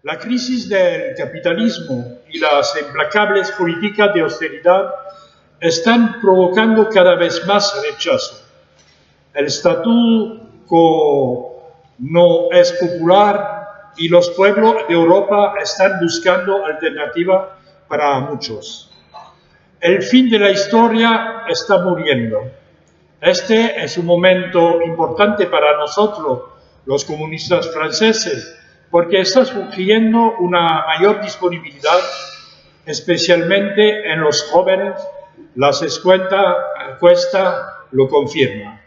La crisis del capitalismo y las implacables políticas de austeridad están provocando cada vez más rechazo. El statu quo no es popular y los pueblos de Europa están buscando alternativa para muchos. El fin de la historia está muriendo. Este es un momento importante para nosotros, los comunistas franceses, porque está surgiendo una mayor disponibilidad, especialmente en los jóvenes. Las encuestas lo confirman.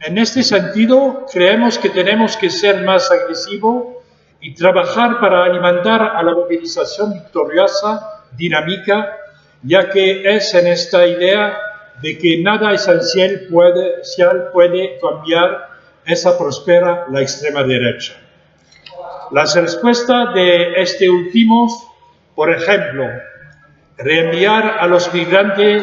En este sentido, creemos que tenemos que ser más agresivos y trabajar para alimentar a la movilización victoriosa, dinámica, ya que es en esta idea de que nada esencial puede cambiar esa prospera la extrema derecha. Las respuestas de este último, por ejemplo, reenviar a los migrantes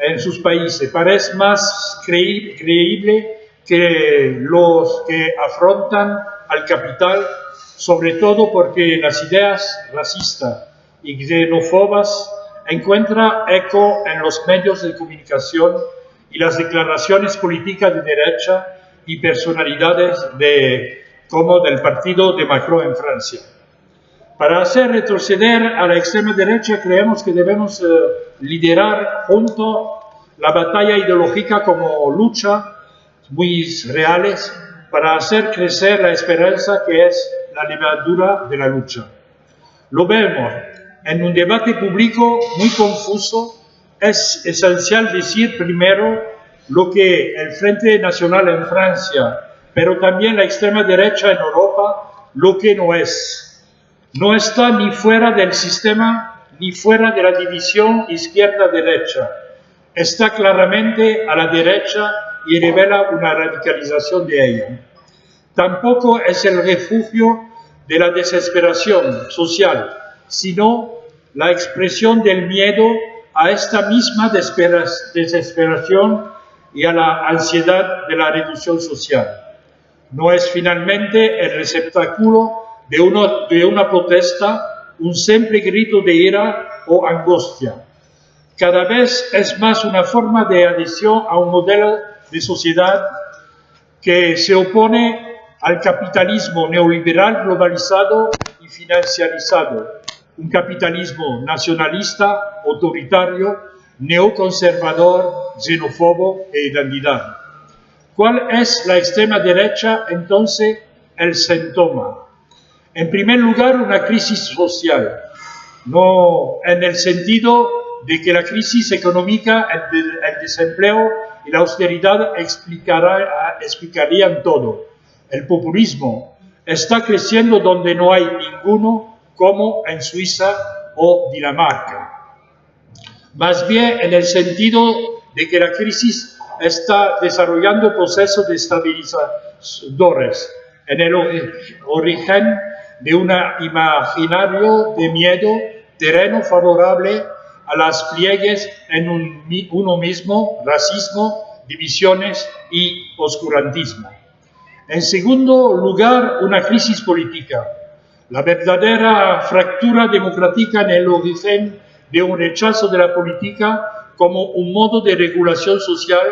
en sus países, parece más creíble que los que afrontan al capital, sobre todo porque las ideas racistas y xenófobas encuentran eco en los medios de comunicación y las declaraciones políticas de derecha y personalidades como del partido de Macron en Francia. Para hacer retroceder a la extrema derecha, creemos que debemos liderar junto la batalla ideológica como lucha muy reales para hacer crecer la esperanza que es la levadura de la lucha. Lo vemos en un debate público muy confuso. Es esencial decir primero lo que el Frente Nacional en Francia, pero también la extrema derecha en Europa, lo que no es. No está ni fuera del sistema ni fuera de la división izquierda-derecha. Está claramente a la derecha y revela una radicalización de ella. Tampoco es el refugio de la desesperación social, sino la expresión del miedo a esta misma desesperación y a la ansiedad de la reducción social. No es finalmente el receptáculo de una protesta, un simple grito de ira o angustia. Cada vez es más una forma de adhesión a un modelo de sociedad que se opone al capitalismo neoliberal globalizado y financiarizado, un capitalismo nacionalista, autoritario, neoconservador, xenófobo e identidad. ¿Cuál es la extrema derecha? Entonces, el síntoma. En primer lugar, una crisis social, no en el sentido de que la crisis económica, el desempleo y la austeridad explicarían todo. El populismo está creciendo donde no hay ninguno, como en Suiza o Dinamarca. Más bien en el sentido de que la crisis está desarrollando procesos estabilizadores en el origen de un imaginario de miedo, terreno favorable a las pliegues en uno mismo, racismo, divisiones y oscurantismo. En segundo lugar, una crisis política. La verdadera fractura democrática en el origen de un rechazo de la política como un modo de regulación social,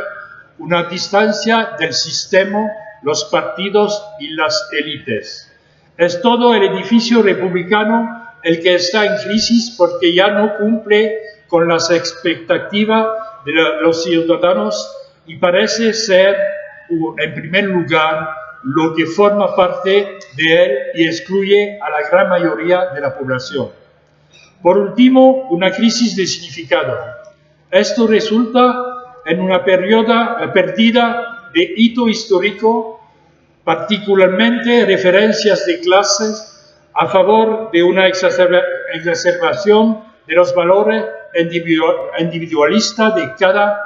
una distancia del sistema, los partidos y las élites. Es todo el edificio republicano el que está en crisis porque ya no cumple con las expectativas de los ciudadanos y parece ser, en primer lugar, lo que forma parte de él y excluye a la gran mayoría de la población. Por último, una crisis de significado. Esto resulta en una pérdida de hito histórico, particularmente referencias de clases a favor de una exacerbación de los valores individualistas de cada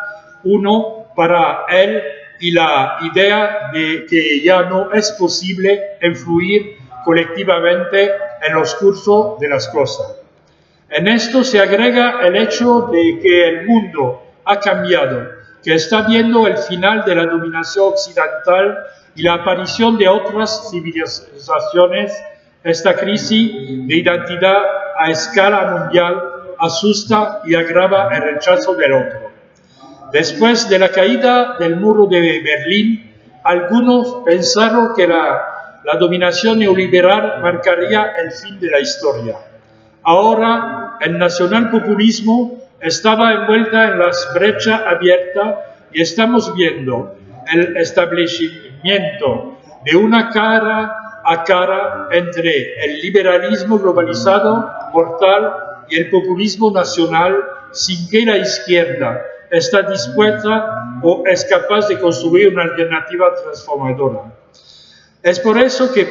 uno para él y la idea de que ya no es posible influir colectivamente en los cursos de las cosas. En esto se agrega el hecho de que el mundo ha cambiado, que está viendo el final de la dominación occidental y la aparición de otras civilizaciones Esta crisis de identidad a escala mundial asusta y agrava el rechazo del otro. Después de la caída del muro de Berlín, algunos pensaron que la dominación neoliberal marcaría el fin de la historia. Ahora, el nacionalpopulismo estaba envuelta en las brechas abiertas y estamos viendo el establecimiento de una cara a cara entre el liberalismo globalizado mortal y el populismo nacional, sin que la izquierda está dispuesta o es capaz de construir una alternativa transformadora. Es por eso que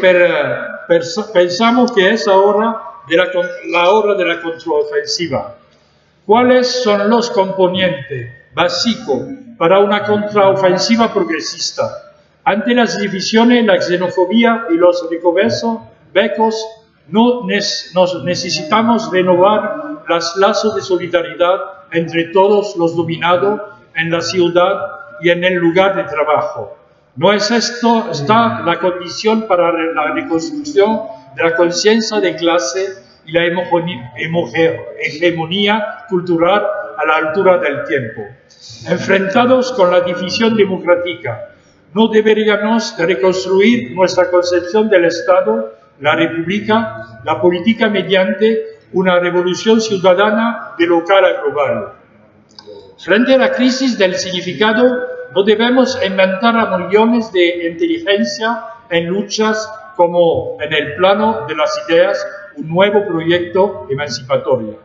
pensamos que es la hora de la contraofensiva. ¿Cuáles son los componentes básicos para una contraofensiva progresista? Ante las divisiones, la xenofobia y los becos, nos necesitamos renovar los lazos de solidaridad entre todos los dominados en la ciudad y en el lugar de trabajo. ¿No es esta la condición para la reconstrucción de la conciencia de clase y la hegemonía cultural a la altura del tiempo? Enfrentados con la división democrática, ¿no deberíamos reconstruir nuestra concepción del Estado, la República, la política mediante una revolución ciudadana de local a global? Frente a la crisis del significado, no debemos inventar a millones de inteligencia en luchas como en el plano de las ideas, un nuevo proyecto emancipatorio.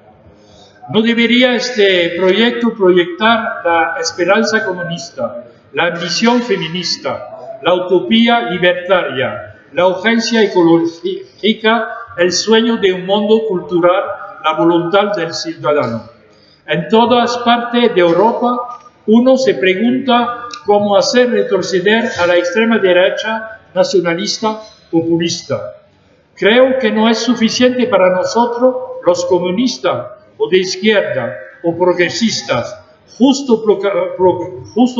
¿No debería este proyecto proyectar la esperanza comunista, la ambición feminista, la utopía libertaria, la urgencia ecológica, el sueño de un mundo cultural, la voluntad del ciudadano? En todas partes de Europa, uno se pregunta cómo hacer retroceder a la extrema derecha nacionalista populista. Creo que no es suficiente para nosotros, los comunistas o de izquierda o progresistas, justo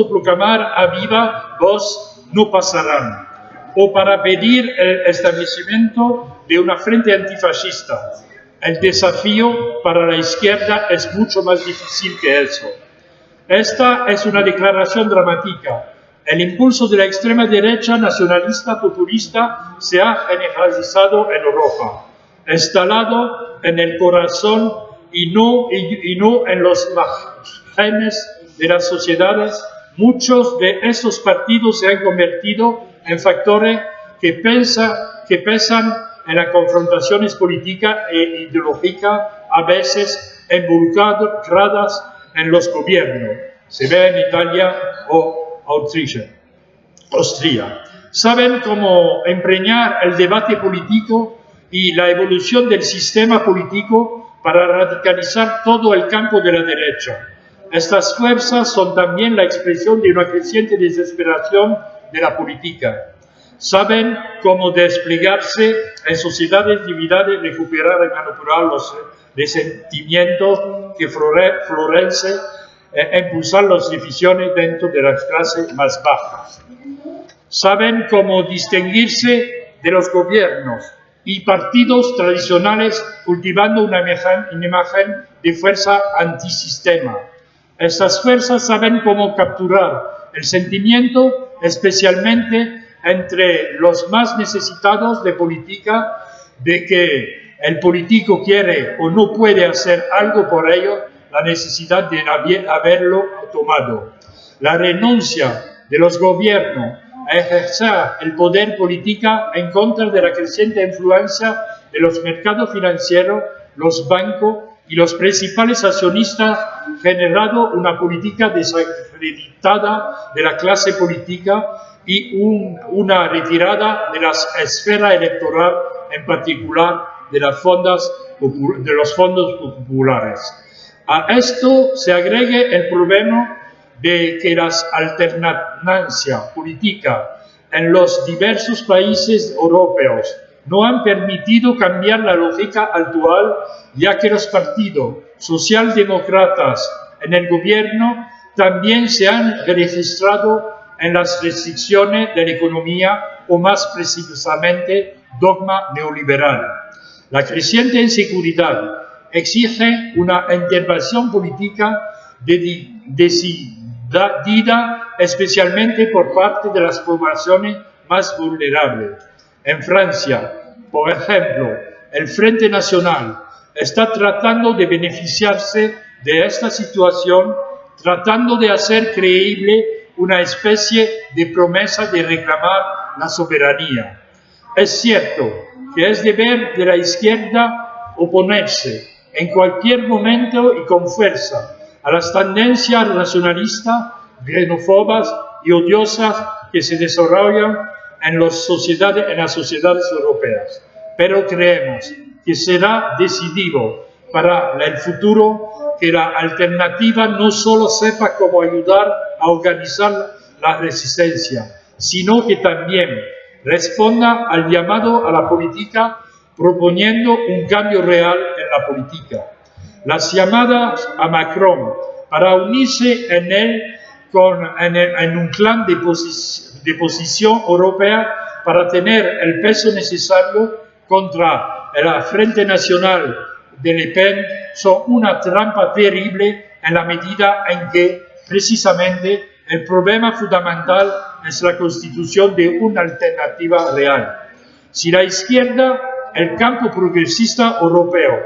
proclamar a viva voz no pasarán, o para pedir el establecimiento de una frente antifascista. El desafío para la izquierda es mucho más difícil que eso. Esta es una declaración dramática. El impulso de la extrema derecha nacionalista populista se ha generalizado en Europa, instalado en el corazón y no en los márgenes de las sociedades. Muchos de estos partidos se han convertido en factores que pesan en las confrontaciones políticas e ideológicas, a veces involucradas en los gobiernos. Se ve en Italia o Austria. Saben cómo empreñar el debate político y la evolución del sistema político para radicalizar todo el campo de la derecha. Estas fuerzas son también la expresión de una creciente desesperación de la política. Saben cómo desplegarse en sociedades divididas, recuperar y manipular los sentimientos que florecen e impulsar las divisiones dentro de las clases más bajas. Saben cómo distinguirse de los gobiernos y partidos tradicionales cultivando una imagen de fuerza antisistema. Estas fuerzas saben cómo capturar el sentimiento, especialmente entre los más necesitados de política, de que el político quiere o no puede hacer algo por ello, la necesidad de haberlo tomado. La renuncia de los gobiernos a ejercer el poder político en contra de la creciente influencia de los mercados financieros, los bancos y los principales accionistas, generado una política desacreditada de la clase política y una retirada de la esfera electoral, en particular de los fondos populares. A esto se agregue el problema de que las alternancias políticas en los diversos países europeos no han permitido cambiar la lógica actual, ya que los partidos socialdemócratas en el gobierno también se han registrado en las restricciones de la economía o más precisamente dogma neoliberal. La creciente inseguridad exige una intervención política decidida especialmente por parte de las poblaciones más vulnerables. En Francia, por ejemplo, el Frente Nacional está tratando de beneficiarse de esta situación, tratando de hacer creíble una especie de promesa de reclamar la soberanía. Es cierto que es deber de la izquierda oponerse en cualquier momento y con fuerza a las tendencias nacionalistas, xenófobas y odiosas que se desarrollan en las sociedades europeas. Pero creemos que será decisivo para el futuro que la alternativa no solo sepa cómo ayudar a organizar la resistencia, sino que también responda al llamado a la política proponiendo un cambio real en la política. Las llamadas a Macron para unirse en un clan de posición europea para tener el peso necesario contra el Frente Nacional de Le Pen son una trampa terrible en la medida en que, precisamente, el problema fundamental es la constitución de una alternativa real. Si la izquierda, el campo progresista europeo,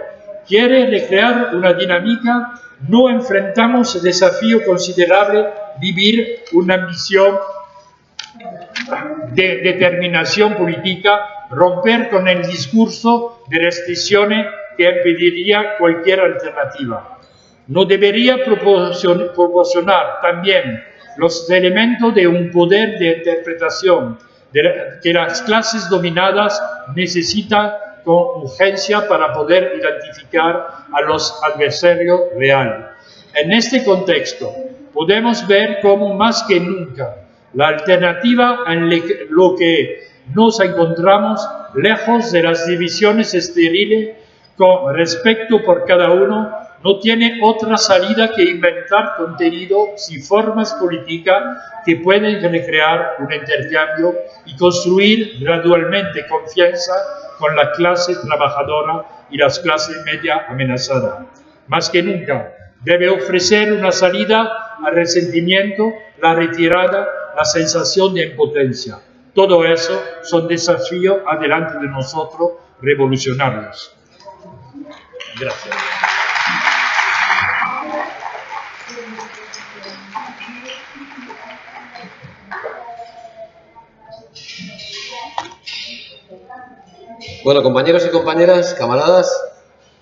quiere recrear una dinámica, no enfrentamos el desafío considerable vivir una ambición de determinación política, romper con el discurso de restricciones que impediría cualquier alternativa. No debería proporcionar también los elementos de un poder de interpretación que las clases dominadas necesitan con urgencia para poder identificar a los adversarios reales. En este contexto, podemos ver cómo más que nunca la alternativa en lo que nos encontramos lejos de las divisiones estériles con respecto por cada uno, no tiene otra salida que inventar contenidos y formas políticas que pueden recrear un intercambio y construir gradualmente confianza con la clase trabajadora y las clases media amenazadas. Más que nunca, debe ofrecer una salida al resentimiento, la retirada, la sensación de impotencia. Todo eso son desafíos adelante de nosotros, revolucionarios. Gracias. Bueno, compañeros y compañeras, camaradas,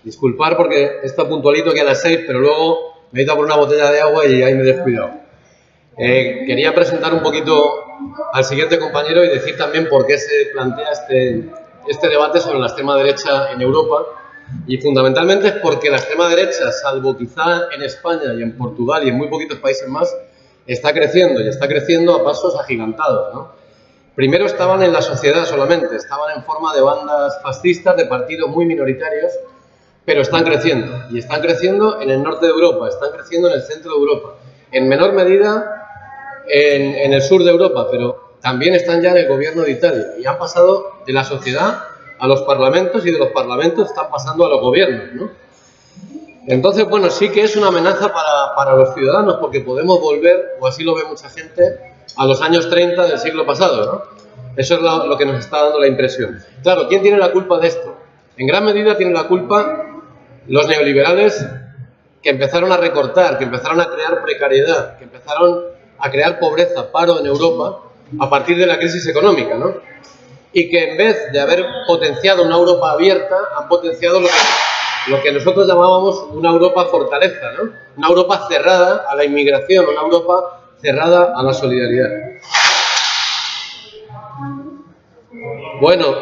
disculpar porque está puntualito que a las 6, pero luego me he ido por una botella de agua y ahí me he descuidado. Quería presentar un poquito al siguiente compañero y decir también por qué se plantea este debate sobre la extrema derecha en Europa. Y fundamentalmente es porque la extrema derecha, salvo quizá en España y en Portugal y en muy poquitos países más, está creciendo y está creciendo a pasos agigantados, ¿no? Primero estaban en la sociedad solamente, estaban en forma de bandas fascistas, de partidos muy minoritarios, pero están creciendo. Y están creciendo en el norte de Europa, están creciendo en el centro de Europa, en menor medida en el sur de Europa, pero también están ya en el gobierno de Italia. Y han pasado de la sociedad a los parlamentos y de los parlamentos están pasando a los gobiernos, ¿no? Entonces, bueno, sí que es una amenaza para los ciudadanos porque podemos volver, o así lo ve mucha gente, a los años 30 del siglo pasado, ¿no? Eso es lo que nos está dando la impresión. Claro, ¿quién tiene la culpa de esto? En gran medida tienen la culpa los neoliberales que empezaron a recortar, que empezaron a crear precariedad, que empezaron a crear pobreza, paro en Europa a partir de la crisis económica, ¿no? Y que en vez de haber potenciado una Europa abierta, han potenciado lo que nosotros llamábamos una Europa fortaleza, ¿no? Una Europa cerrada a la inmigración, una Europa cerrada a la solidaridad. Bueno,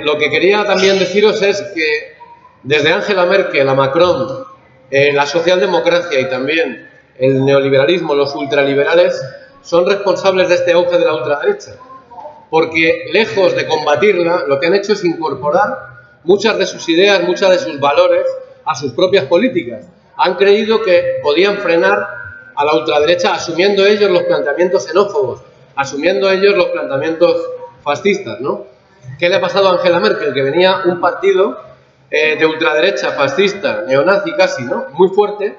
lo que quería también deciros es que desde Angela Merkel a Macron, la socialdemocracia y también el neoliberalismo, los ultraliberales, son responsables de este auge de la ultraderecha. Porque lejos de combatirla, lo que han hecho es incorporar muchas de sus ideas, muchas de sus valores a sus propias políticas. Han creído que podían frenar a la ultraderecha asumiendo ellos los planteamientos xenófobos, asumiendo ellos los planteamientos fascistas, ¿no? ¿Qué le ha pasado a Angela Merkel? Que venía un partido de ultraderecha, fascista, neonazi casi, ¿no? Muy fuerte,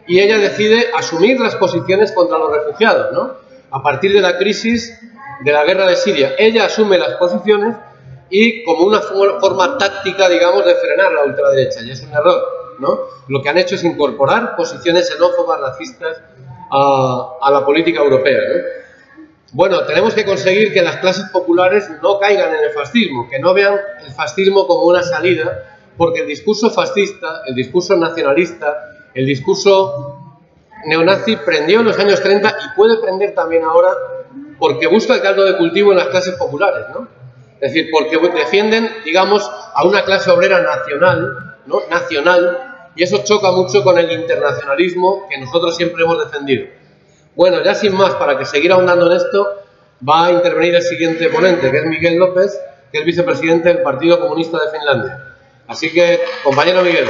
y ella decide asumir las posiciones contra los refugiados, ¿no? A partir de la crisis de la guerra de Siria. Ella asume las posiciones y como una forma táctica, digamos, de frenar la ultraderecha, y es un error, ¿no? Lo que han hecho es incorporar posiciones xenófobas, racistas a la política europea, ¿no? Bueno, tenemos que conseguir que las clases populares no caigan en el fascismo, que no vean el fascismo como una salida, porque el discurso fascista, el discurso nacionalista, el discurso neonazi prendió en los años 30 y puede prender también ahora porque busca el caldo de cultivo en las clases populares, ¿no? Es decir, porque defienden, digamos, a una clase obrera nacional, ¿no? Nacional, y eso choca mucho con el internacionalismo que nosotros siempre hemos defendido. Bueno, ya sin más, para que seguir ahondando en esto, va a intervenir el siguiente ponente, que es Miguel López, que es vicepresidente del Partido Comunista de Finlandia. Así que, compañero Miguel.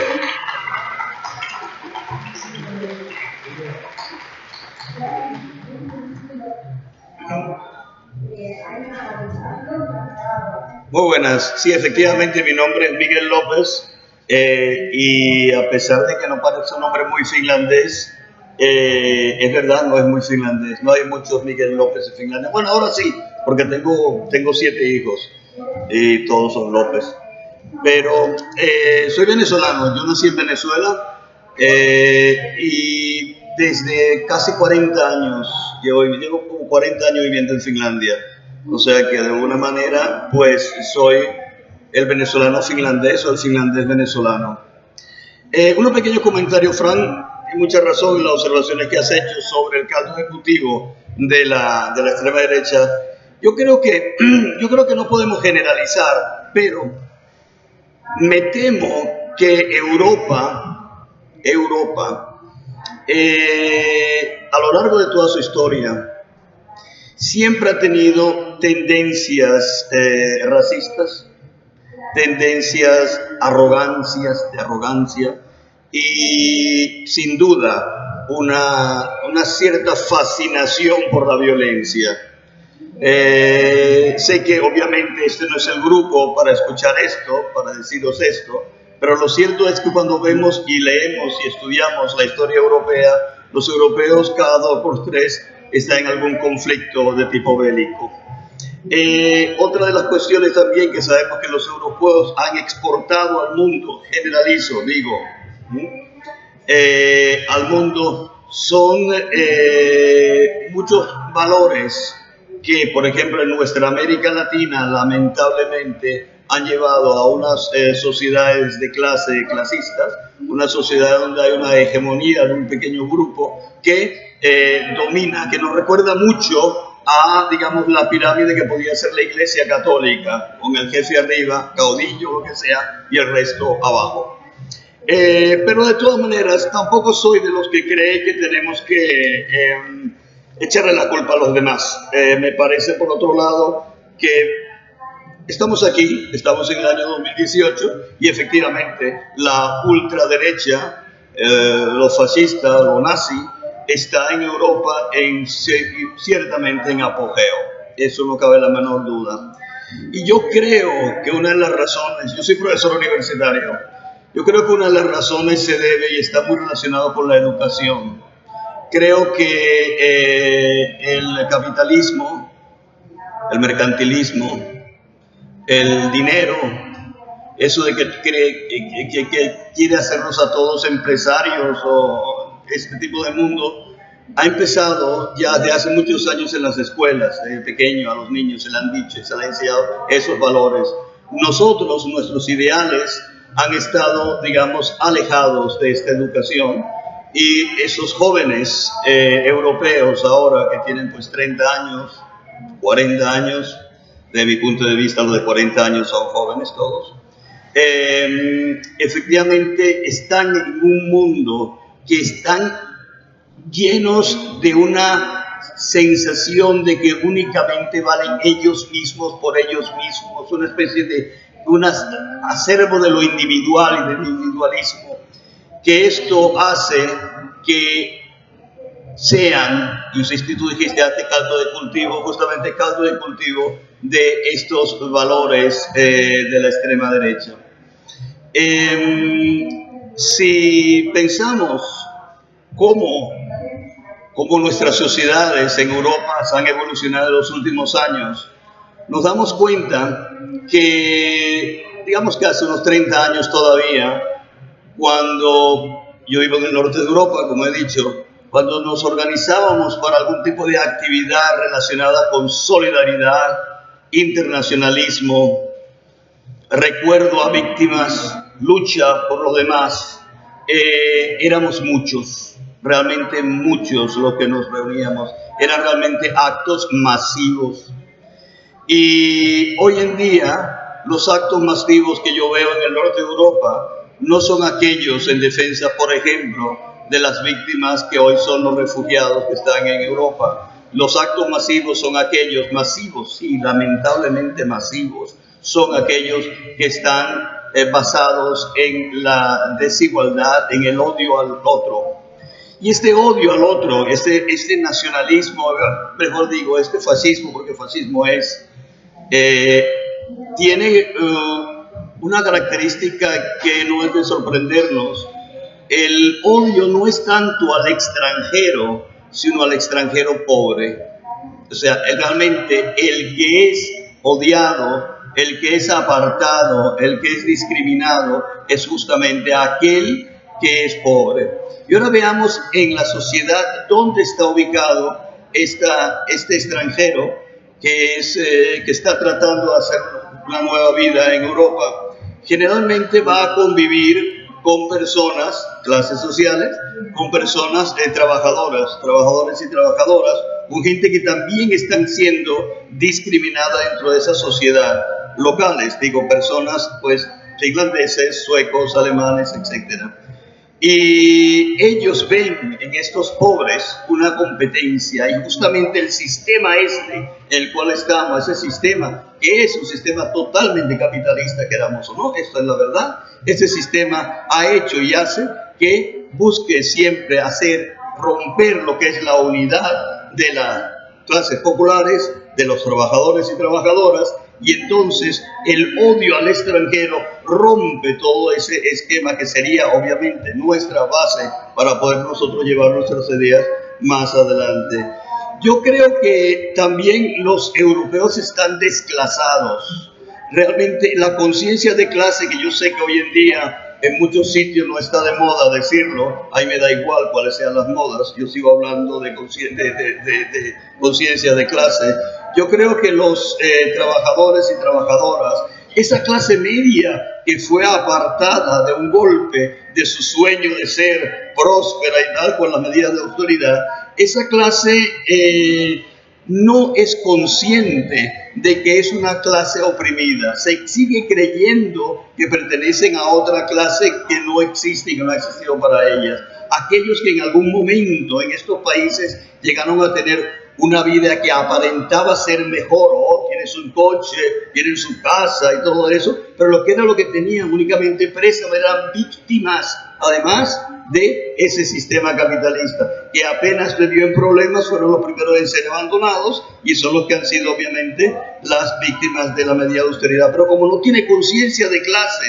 Muy buenas. Sí, efectivamente, mi nombre es Miguel López y a pesar de que no parece un nombre muy finlandés, es verdad, no es muy finlandés. No hay muchos Miguel López en Finlandia. Bueno, ahora sí, porque tengo 7 hijos y todos son López. Pero soy venezolano, yo nací en Venezuela y desde casi 40 años, llevo como 40 años viviendo en Finlandia. O sea que de alguna manera, pues soy el venezolano finlandés o el finlandés venezolano. Unos pequeños comentarios, Fran, hay mucha razón en las observaciones que has hecho sobre el caldo de cultivo de la extrema derecha. Yo creo que no podemos generalizar, pero me temo que Europa, a lo largo de toda su historia, siempre ha tenido tendencias racistas, tendencias de arrogancia y sin duda una cierta fascinación por la violencia. Sé que obviamente este no es el grupo para escuchar esto, para deciros esto, pero lo cierto es que cuando vemos y leemos y estudiamos la historia europea, los europeos cada 2 por 3 están en algún conflicto de tipo bélico. Otra de las cuestiones también que sabemos que los europeos han exportado al mundo, generalizo, digo, al mundo son muchos valores que, por ejemplo, en nuestra América Latina, lamentablemente, han llevado a unas sociedades de clase clasistas, una sociedad donde hay una hegemonía de un pequeño grupo que domina, que nos recuerda mucho a, digamos, la pirámide que podía ser la Iglesia Católica, con el jefe arriba, caudillo, lo que sea, y el resto abajo. Pero de todas maneras, tampoco soy de los que cree que tenemos que echarle la culpa a los demás. Me parece, por otro lado, que estamos aquí, estamos en el año 2018 y efectivamente la ultraderecha, los fascistas, los nazis, está en Europa ciertamente en apogeo. Eso no cabe la menor duda. Y yo creo que una de las razones, yo soy profesor universitario, yo creo que una de las razones se debe y está muy relacionado con la educación. Creo que el capitalismo, el mercantilismo, el dinero, eso de que quiere hacernos a todos empresarios o este tipo de mundo, ha empezado ya desde hace muchos años en las escuelas. Desde pequeño a los niños se les han dicho, se les ha enseñado esos valores. Nosotros, nuestros ideales han estado, digamos, alejados de esta educación. Y esos jóvenes europeos ahora que tienen pues 30 años, 40 años, de mi punto de vista los de 40 años son jóvenes todos, efectivamente están en un mundo que están llenos de una sensación de que únicamente valen ellos mismos por ellos mismos, una especie de un acervo de lo individual y del individualismo, que esto hace que sean, y tú dijiste, hace caldo de cultivo, justamente caldo de cultivo de estos valores de la extrema derecha. Si pensamos cómo nuestras sociedades en Europa han evolucionado en los últimos años, nos damos cuenta que, digamos que hace unos 30 años todavía, cuando yo vivo en el norte de Europa, como he dicho, cuando nos organizábamos para algún tipo de actividad relacionada con solidaridad, internacionalismo, recuerdo a víctimas, lucha por los demás, éramos muchos, realmente muchos los que nos reuníamos, eran realmente actos masivos. Y hoy en día los actos masivos que yo veo en el norte de Europa no son aquellos en defensa, por ejemplo, de las víctimas que hoy son los refugiados que están en Europa. Los actos masivos son aquellos, masivos, sí, lamentablemente masivos, son aquellos que están basados en la desigualdad, en el odio al otro. Y este odio al otro, este nacionalismo, mejor digo, este fascismo, porque fascismo es, tiene una característica que no es de sorprendernos. El odio no es tanto al extranjero, sino al extranjero pobre. O sea, realmente el que es odiado, el que es apartado, el que es discriminado, es justamente aquel que es pobre. Y ahora veamos en la sociedad dónde está ubicado este extranjero que está tratando de hacer una nueva vida en Europa. Generalmente va a convivir con personas, clases sociales, con personas trabajadores y trabajadoras, con gente que también están siendo discriminada dentro de esa sociedad, locales, digo, personas pues irlandeses, suecos, alemanes, etcétera. Y ellos ven en estos pobres una competencia, y justamente el sistema en el cual estamos, ese sistema que es un sistema totalmente capitalista, queramos o no, esto es la verdad, ese sistema ha hecho y hace que busque siempre romper lo que es la unidad de las clases populares, de los trabajadores y trabajadoras, y entonces el odio al extranjero rompe todo ese esquema que sería obviamente nuestra base para poder nosotros llevar nuestras ideas más adelante. Yo creo que también los europeos están desclasados. Realmente la conciencia de clase, que yo sé que hoy en día en muchos sitios no está de moda decirlo, ahí me da igual cuáles sean las modas, yo sigo hablando de conciencia de clase. Yo creo que los trabajadores y trabajadoras, esa clase media que fue apartada de un golpe de su sueño de ser próspera y tal, con las medidas de austeridad, esa clase no es consciente de que es una clase oprimida. Se sigue creyendo que pertenecen a otra clase que no existe y que no ha existido para ellas. Aquellos que en algún momento en estos países llegaron a tener una vida que aparentaba ser mejor, tienen su coche, tienen su casa y todo eso, pero lo que tenían únicamente presas eran víctimas, además de ese sistema capitalista, que apenas le dio en problemas, fueron los primeros en ser abandonados y son los que han sido obviamente las víctimas de la medida de austeridad. Pero como no tiene conciencia de clase,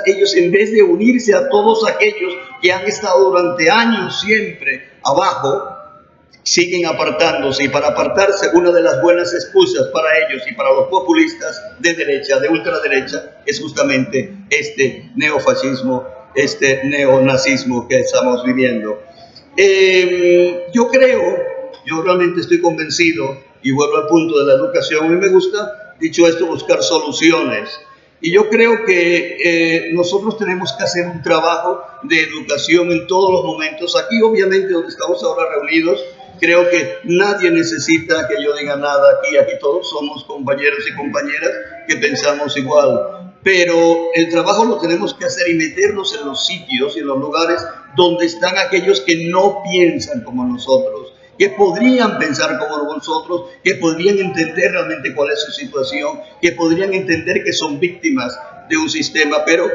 ellos en vez de unirse a todos aquellos que han estado durante años siempre abajo, siguen apartándose, y para apartarse una de las buenas excusas para ellos y para los populistas de derecha, de ultraderecha, es justamente este neofascismo, este neonazismo que estamos viviendo. Yo realmente estoy convencido, y vuelvo al punto de la educación, a mí me gusta, dicho esto, buscar soluciones. Y yo creo que nosotros tenemos que hacer un trabajo de educación en todos los momentos. Aquí, obviamente, donde estamos ahora reunidos, creo que nadie necesita que yo diga nada aquí todos somos compañeros y compañeras que pensamos igual. Pero el trabajo lo tenemos que hacer y meternos en los sitios y en los lugares donde están aquellos que no piensan como nosotros, que podrían pensar como nosotros, que podrían entender realmente cuál es su situación, que podrían entender que son víctimas de un sistema, pero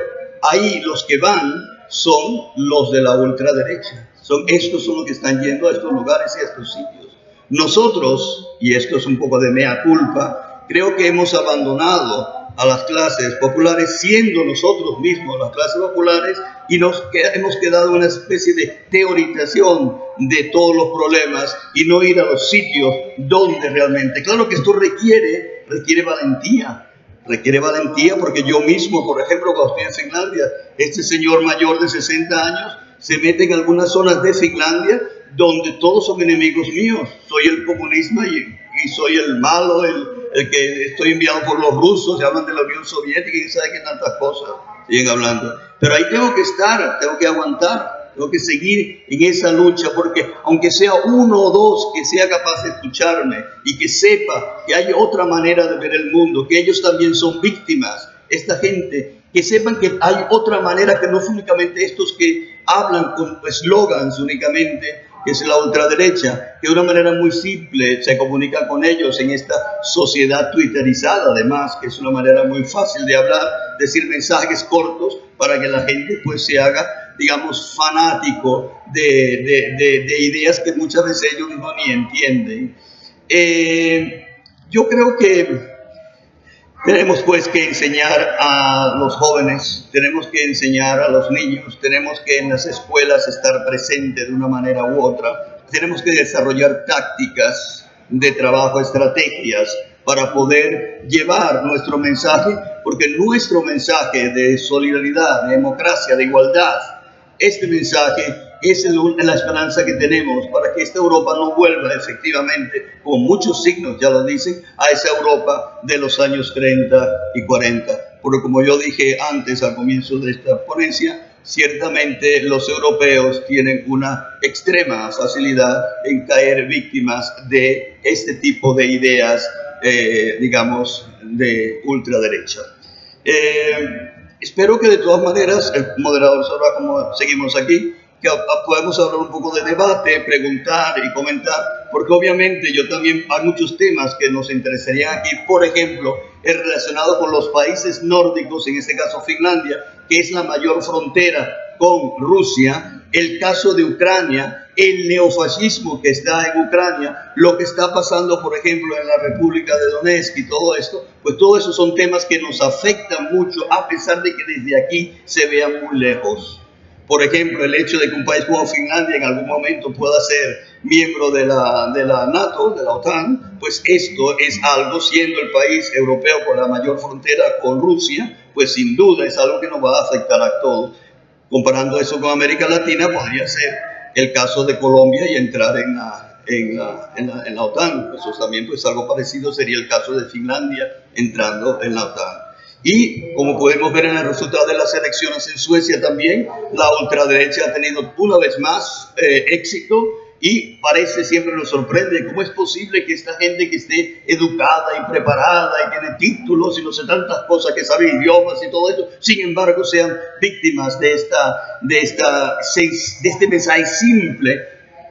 ahí los que van son los de la ultraderecha. Estos son los que están yendo a estos lugares y a estos sitios. Nosotros, y esto es un poco de mea culpa, Creo que hemos abandonado a las clases populares, siendo nosotros mismos las clases populares, y hemos quedado en una especie de teorización de todos los problemas y no ir a los sitios donde realmente. Claro que esto requiere valentía. Requiere valentía porque yo mismo, por ejemplo, cuando estoy en Finlandia, este señor mayor de 60 años se mete en algunas zonas de Finlandia donde todos son enemigos míos. Soy el comunismo y soy el malo, el que estoy enviado por los rusos, se hablan de la Unión Soviética y sabe que tantas cosas siguen hablando. Pero ahí tengo que estar, tengo que aguantar, tengo que seguir en esa lucha, porque aunque sea uno o dos que sea capaz de escucharme y que sepa que hay otra manera de ver el mundo, que ellos también son víctimas, esta gente, que sepan que hay otra manera, que no es únicamente estos que hablan con eslogans únicamente, que es la ultraderecha, que de una manera muy simple se comunica con ellos en esta sociedad twitterizada, además, que es una manera muy fácil de hablar, decir mensajes cortos para que la gente pues se haga, digamos, fanático de ideas que muchas veces ellos mismos ni entienden. Yo creo que tenemos pues que enseñar a los jóvenes, tenemos que enseñar a los niños, tenemos que en las escuelas estar presentes de una manera u otra, tenemos que desarrollar tácticas de trabajo, estrategias para poder llevar nuestro mensaje, porque nuestro mensaje de solidaridad, de democracia, de igualdad, este mensaje es la esperanza que tenemos para que esta Europa no vuelva efectivamente, con muchos signos ya lo dicen, a esa Europa de los años 30 y 40. Porque como yo dije antes al comienzo de esta ponencia, ciertamente los europeos tienen una extrema facilidad en caer víctimas de este tipo de ideas, digamos, de ultraderecha. Espero que de todas maneras, el moderador sabrá cómo seguimos aquí, que podemos hablar un poco de debate, preguntar y comentar, porque obviamente yo también hay muchos temas que nos interesarían aquí, por ejemplo, el relacionado con los países nórdicos, en este caso Finlandia, que es la mayor frontera con Rusia, el caso de Ucrania, el neofascismo que está en Ucrania, lo que está pasando, por ejemplo, en la República de Donetsk y todo esto, pues todo eso son temas que nos afectan mucho, a pesar de que desde aquí se vean muy lejos. Por ejemplo, el hecho de que un país como Finlandia en algún momento pueda ser miembro de la NATO, de la OTAN, pues esto es algo, siendo el país europeo con la mayor frontera con Rusia, pues sin duda es algo que nos va a afectar a todos. Comparando eso con América Latina, podría ser el caso de Colombia y entrar en la OTAN. Eso también, pues algo parecido sería el caso de Finlandia entrando en la OTAN. Y como podemos ver en el resultado de las elecciones en Suecia también, la ultraderecha ha tenido una vez más éxito, y parece, siempre nos sorprende cómo es posible que esta gente que esté educada y preparada y tiene títulos y no sé tantas cosas, que sabe idiomas y todo eso, sin embargo sean víctimas de este mensaje simple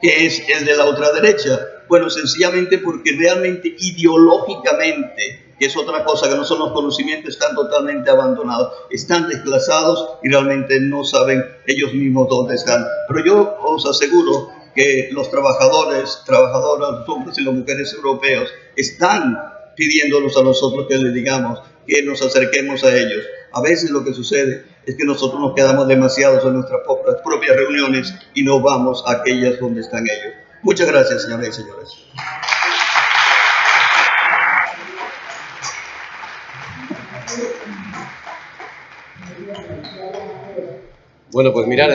que es el de la ultraderecha. Bueno, sencillamente porque realmente ideológicamente, que es otra cosa, que no son los conocimientos, están totalmente abandonados, están desplazados y realmente no saben ellos mismos dónde están. Pero yo os aseguro que los trabajadoras, los hombres y las mujeres europeos están pidiéndonos a nosotros que les digamos, que nos acerquemos a ellos. A veces lo que sucede es que nosotros nos quedamos demasiados en nuestras propias reuniones y no vamos a aquellas donde están ellos. Muchas gracias, señoras y señores. Bueno, pues mirad,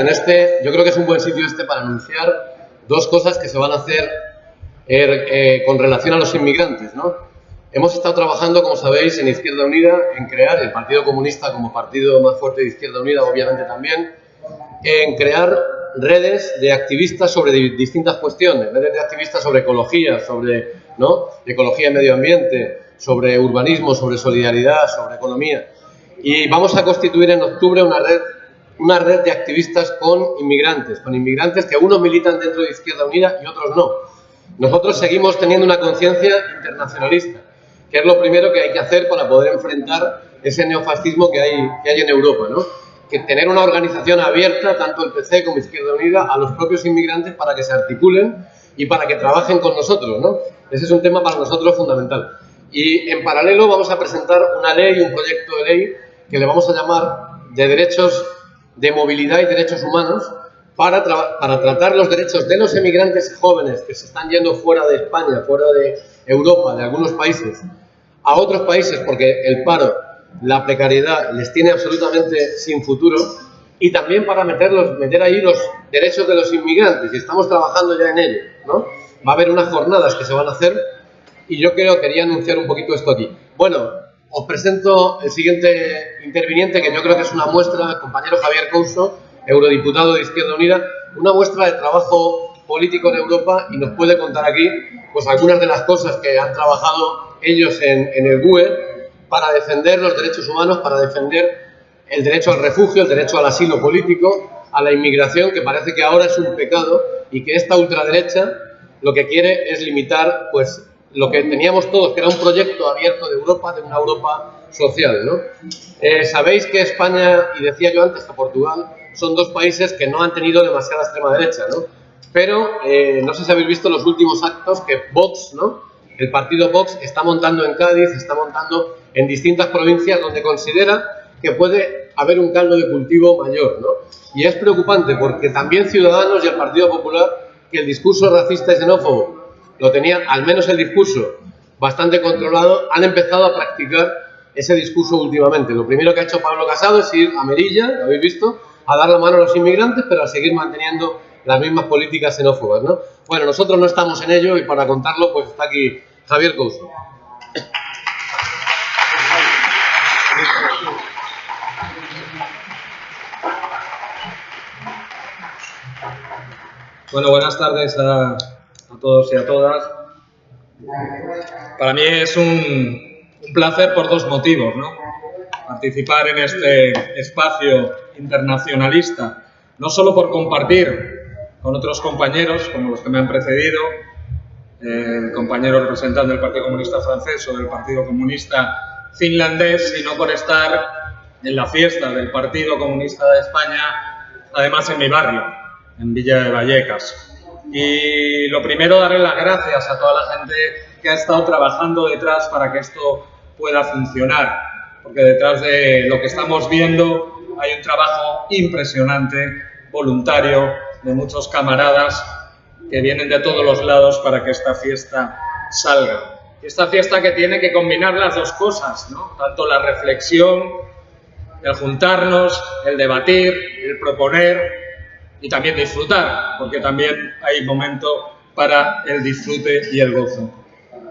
yo creo que es un buen sitio para anunciar dos cosas que se van a hacer con relación a los inmigrantes, ¿no? Hemos estado trabajando, como sabéis, en Izquierda Unida, en crear el Partido Comunista como partido más fuerte de Izquierda Unida, obviamente también, en crear redes de activistas sobre distintas cuestiones, redes de activistas sobre ecología, sobre ecología y medio ambiente, sobre urbanismo, sobre solidaridad, sobre economía. Y vamos a constituir en octubre una red de activistas con inmigrantes que unos militan dentro de Izquierda Unida y otros no. Nosotros seguimos teniendo una conciencia internacionalista, que es lo primero que hay que hacer para poder enfrentar ese neofascismo que hay en Europa, ¿no? Que tener una organización abierta, tanto el PC como Izquierda Unida, a los propios inmigrantes para que se articulen y para que trabajen con nosotros, ¿no? Ese es un tema para nosotros fundamental. Y en paralelo vamos a presentar una ley, un proyecto de ley que le vamos a llamar de derechos de movilidad y derechos humanos para tratar los derechos de los emigrantes jóvenes que se están yendo fuera de España, fuera de Europa, de algunos países, a otros países porque el paro, la precariedad les tiene absolutamente sin futuro, y también para meter ahí los derechos de los inmigrantes, y estamos trabajando ya en ello, ¿no? Va a haber unas jornadas que se van a hacer y yo quería anunciar un poquito esto aquí. Bueno, os presento el siguiente interviniente, que yo creo que es una muestra, el compañero Javier Couso, eurodiputado de Izquierda Unida, una muestra de trabajo político en Europa, y nos puede contar aquí pues algunas de las cosas que han trabajado ellos en el GUE para defender los derechos humanos, para defender el derecho al refugio, el derecho al asilo político, a la inmigración, que parece que ahora es un pecado y que esta ultraderecha lo que quiere es limitar pues lo que teníamos todos, que era un proyecto abierto de Europa, de una Europa social, ¿no? Sabéis que España, y decía yo antes que Portugal, son dos países que no han tenido demasiada extrema derecha, ¿no? Pero no sé si habéis visto los últimos actos que Vox, ¿no? El partido Vox está montando en Cádiz, está montando en distintas provincias donde considera que puede haber un caldo de cultivo mayor, ¿no? Y es preocupante porque también Ciudadanos y el Partido Popular, que el discurso racista y xenófobo lo tenían, al menos el discurso, bastante controlado, han empezado a practicar ese discurso últimamente. Lo primero que ha hecho Pablo Casado es ir a Melilla, lo habéis visto, a dar la mano a los inmigrantes, pero a seguir manteniendo las mismas políticas xenófobas, ¿no? Bueno, nosotros no estamos en ello, y para contarlo, pues está aquí Javier Couso. Bueno, buenas tardes a todos y a todas. Para mí es un placer por dos motivos, ¿no? Participar en este espacio internacionalista, no solo por compartir con otros compañeros, como los que me han precedido, el compañero representante del Partido Comunista Francés o del Partido Comunista Finlandés, sino por estar en la fiesta del Partido Comunista de España, además en mi barrio, en Villa de Vallecas. Y lo primero, darle las gracias a toda la gente que ha estado trabajando detrás para que esto pueda funcionar, porque detrás de lo que estamos viendo hay un trabajo impresionante, voluntario, de muchos camaradas que vienen de todos los lados para que esta fiesta salga. Y esta fiesta que tiene que combinar las dos cosas, ¿no? Tanto la reflexión, el juntarnos, el debatir, el proponer, y también disfrutar, porque también hay momento para el disfrute y el gozo.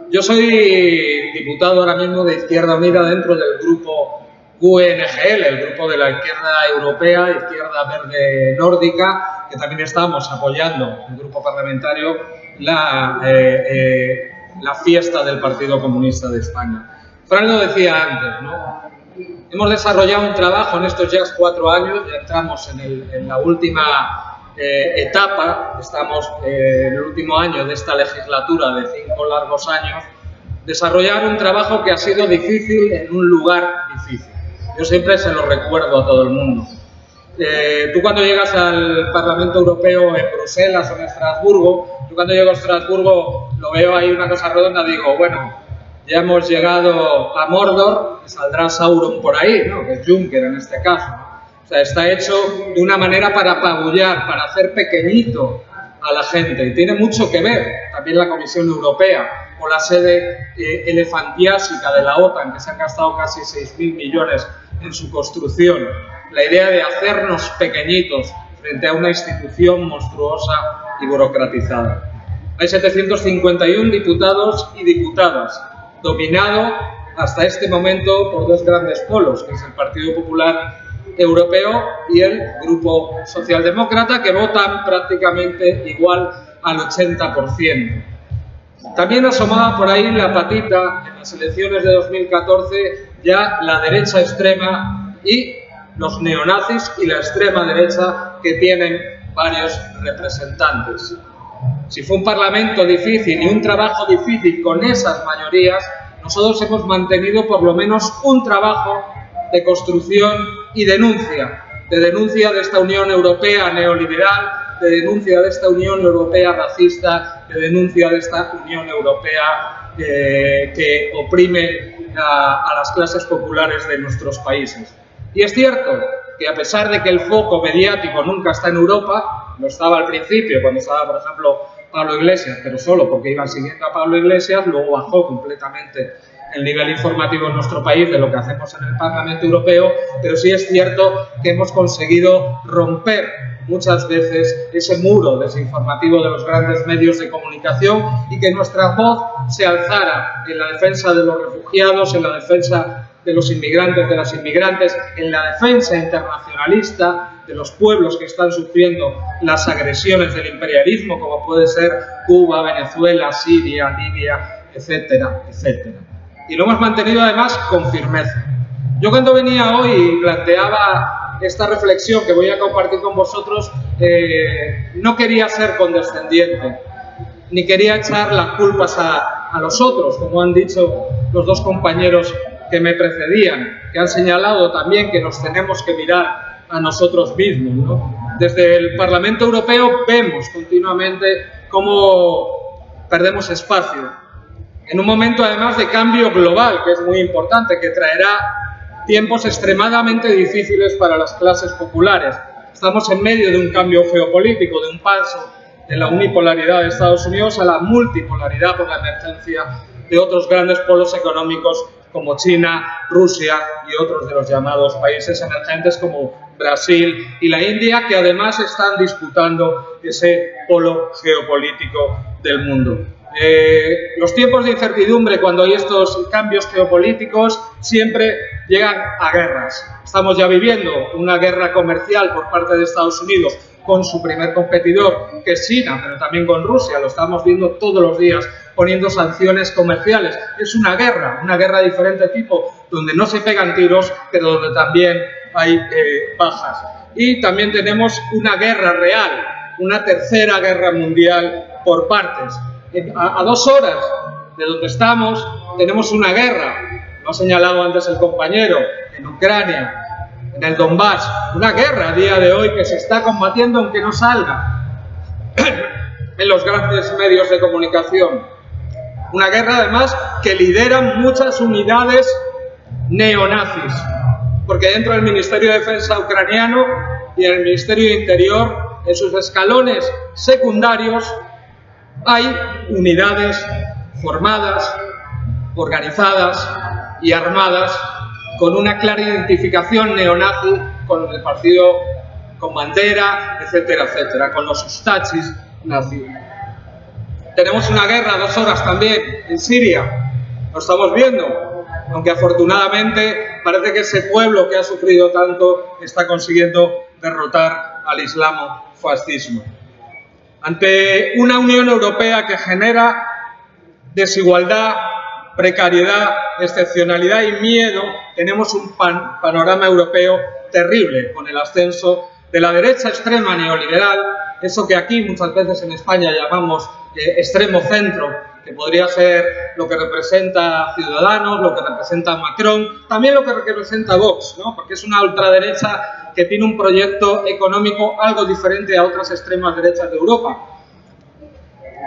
Yo soy diputado ahora mismo de Izquierda Unida dentro del grupo GUE-NGL, el grupo de la izquierda europea, izquierda verde nórdica, que también estamos apoyando, el grupo parlamentario, la fiesta del Partido Comunista de España. Fran lo decía antes, ¿no? Hemos desarrollado un trabajo en estos ya 4 años, ya entramos en la última etapa, estamos en el último año de esta legislatura de 5 largos años, desarrollar un trabajo que ha sido difícil en un lugar difícil. Yo siempre se lo recuerdo a todo el mundo. Tú cuando llegas al Parlamento Europeo en Bruselas o en Estrasburgo, yo cuando llego a Estrasburgo lo veo ahí una cosa redonda, digo, bueno, ya hemos llegado a Mordor, saldrá Sauron por ahí, ¿no? Que es Juncker en este caso, ¿no? O sea, está hecho de una manera para apabullar, para hacer pequeñito a la gente. Y tiene mucho que ver también la Comisión Europea o la sede elefantiásica de la OTAN, que se han gastado casi 6.000 millones en su construcción. La idea de hacernos pequeñitos frente a una institución monstruosa y burocratizada. Hay 751 diputados y diputadas, dominado hasta este momento por 2 grandes polos, que es el Partido Popular Europeo y el Grupo Socialdemócrata, que votan prácticamente igual al 80%. También asomaba por ahí la patita en las elecciones de 2014 ya la derecha extrema y los neonazis y la extrema derecha, que tienen varios representantes. Si fue un parlamento difícil y un trabajo difícil con esas mayorías, nosotros hemos mantenido por lo menos un trabajo de construcción y denuncia de esta Unión Europea neoliberal, de denuncia de esta Unión Europea racista, de denuncia de esta Unión Europea que oprime a las clases populares de nuestros países. Y es cierto que a pesar de que el foco mediático nunca está en Europa, lo estaba al principio, cuando estaba, por ejemplo, Pablo Iglesias, pero solo porque iban siguiendo a Pablo Iglesias, luego bajó completamente el nivel informativo en nuestro país de lo que hacemos en el Parlamento Europeo, pero sí es cierto que hemos conseguido romper muchas veces ese muro desinformativo de los grandes medios de comunicación y que nuestra voz se alzara en la defensa de los refugiados, en la defensa de los inmigrantes, de las inmigrantes, en la defensa internacionalista de los pueblos que están sufriendo las agresiones del imperialismo, como puede ser Cuba, Venezuela, Siria, Libia, etcétera, etcétera. Y lo hemos mantenido además con firmeza. Yo cuando venía hoy y planteaba esta reflexión que voy a compartir con vosotros, no quería ser condescendiente, ni quería echar las culpas a los otros, como han dicho los dos compañeros que me precedían, que han señalado también que nos tenemos que mirar a nosotros mismos, ¿no? Desde el Parlamento Europeo vemos continuamente cómo perdemos espacio, en un momento además de cambio global, que es muy importante, que traerá tiempos extremadamente difíciles para las clases populares. Estamos en medio de un cambio geopolítico, de un paso de la unipolaridad de Estados Unidos a la multipolaridad por la emergencia de otros grandes polos económicos como China, Rusia y otros de los llamados países emergentes como Brasil y la India, que además están disputando ese polo geopolítico del mundo. Los tiempos de incertidumbre, cuando hay estos cambios geopolíticos, siempre llegan a guerras. Estamos ya viviendo una guerra comercial por parte de Estados Unidos con su primer competidor, que es China, pero también con Rusia. Lo estamos viendo todos los días poniendo sanciones comerciales. Es una guerra de diferente tipo, donde no se pegan tiros, pero donde también hay bajas. Y también tenemos una guerra real, una tercera guerra mundial por partes. A 2 horas de donde estamos tenemos una guerra, lo ha señalado antes el compañero, en Ucrania, en el Donbass, una guerra a día de hoy que se está combatiendo aunque no salga en los grandes medios de comunicación. Una guerra además que lideran muchas unidades neonazis, porque dentro del Ministerio de Defensa ucraniano y en el Ministerio de Interior, en sus escalones secundarios, hay unidades formadas, organizadas y armadas con una clara identificación neonazi con el partido, con bandera, etcétera, etcétera, con los ustachis nazis. Tenemos una guerra a 2 horas también en Siria, lo estamos viendo, aunque afortunadamente parece que ese pueblo que ha sufrido tanto está consiguiendo derrotar al islamofascismo. Ante una Unión Europea que genera desigualdad, precariedad, excepcionalidad y miedo, tenemos un panorama europeo terrible, con el ascenso de la derecha extrema neoliberal, eso que aquí muchas veces en España llamamos extremo centro, que podría ser lo que representa Ciudadanos, lo que representa Macron, también lo que representa Vox, ¿no? Porque es una ultraderecha que tiene un proyecto económico algo diferente a otras extremas derechas de Europa.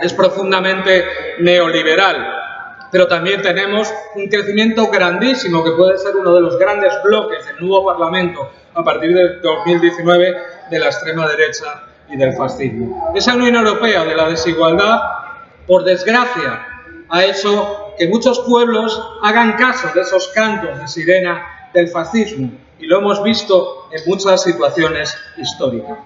Es profundamente neoliberal, pero también tenemos un crecimiento grandísimo que puede ser uno de los grandes bloques del nuevo Parlamento a partir de 2019 de la extrema derecha y del fascismo. Esa Unión Europea de la desigualdad, por desgracia, ha hecho que muchos pueblos hagan caso de esos cantos de sirena del fascismo, y lo hemos visto en muchas situaciones históricas.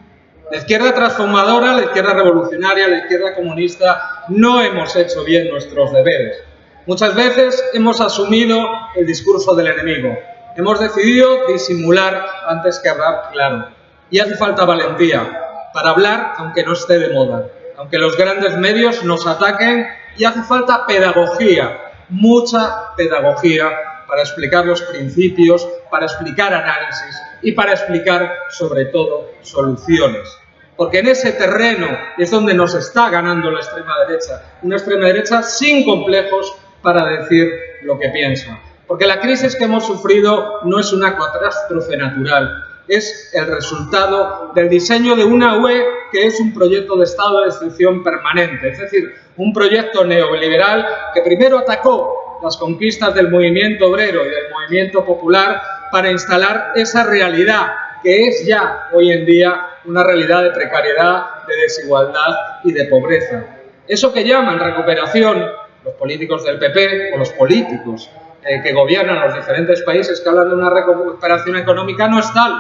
La izquierda transformadora, la izquierda revolucionaria, la izquierda comunista, no hemos hecho bien nuestros deberes. Muchas veces hemos asumido el discurso del enemigo. Hemos decidido disimular antes que hablar claro. Y hace falta valentía para hablar aunque no esté de moda, aunque los grandes medios nos ataquen, y hace falta pedagogía, mucha pedagogía, para explicar los principios, para explicar análisis y para explicar, sobre todo, soluciones. Porque en ese terreno es donde nos está ganando la extrema derecha, una extrema derecha sin complejos para decir lo que piensa. Porque la crisis que hemos sufrido no es una catástrofe natural, es el resultado del diseño de una UE que es un proyecto de estado de excepción permanente, es decir, un proyecto neoliberal que primero atacó las conquistas del movimiento obrero y del movimiento popular para instalar esa realidad que es ya hoy en día una realidad de precariedad, de desigualdad y de pobreza. Eso que llaman recuperación, los políticos del PP o los políticos que gobiernan los diferentes países que hablan de una recuperación económica, no es tal.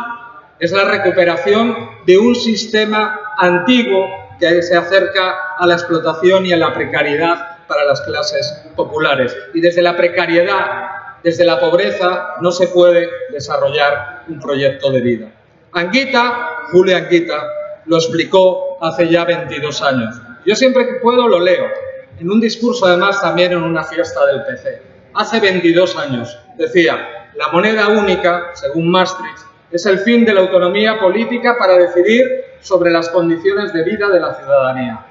Es la recuperación de un sistema antiguo que se acerca a la explotación y a la precariedad para las clases populares. Y desde la precariedad, desde la pobreza, no se puede desarrollar un proyecto de vida. Anguita, Julio Anguita, lo explicó hace ya 22 años. Yo siempre que puedo lo leo, en un discurso además también en una fiesta del PC. Hace 22 años decía, la moneda única, según Maastricht, es el fin de la autonomía política para decidir sobre las condiciones de vida de la ciudadanía.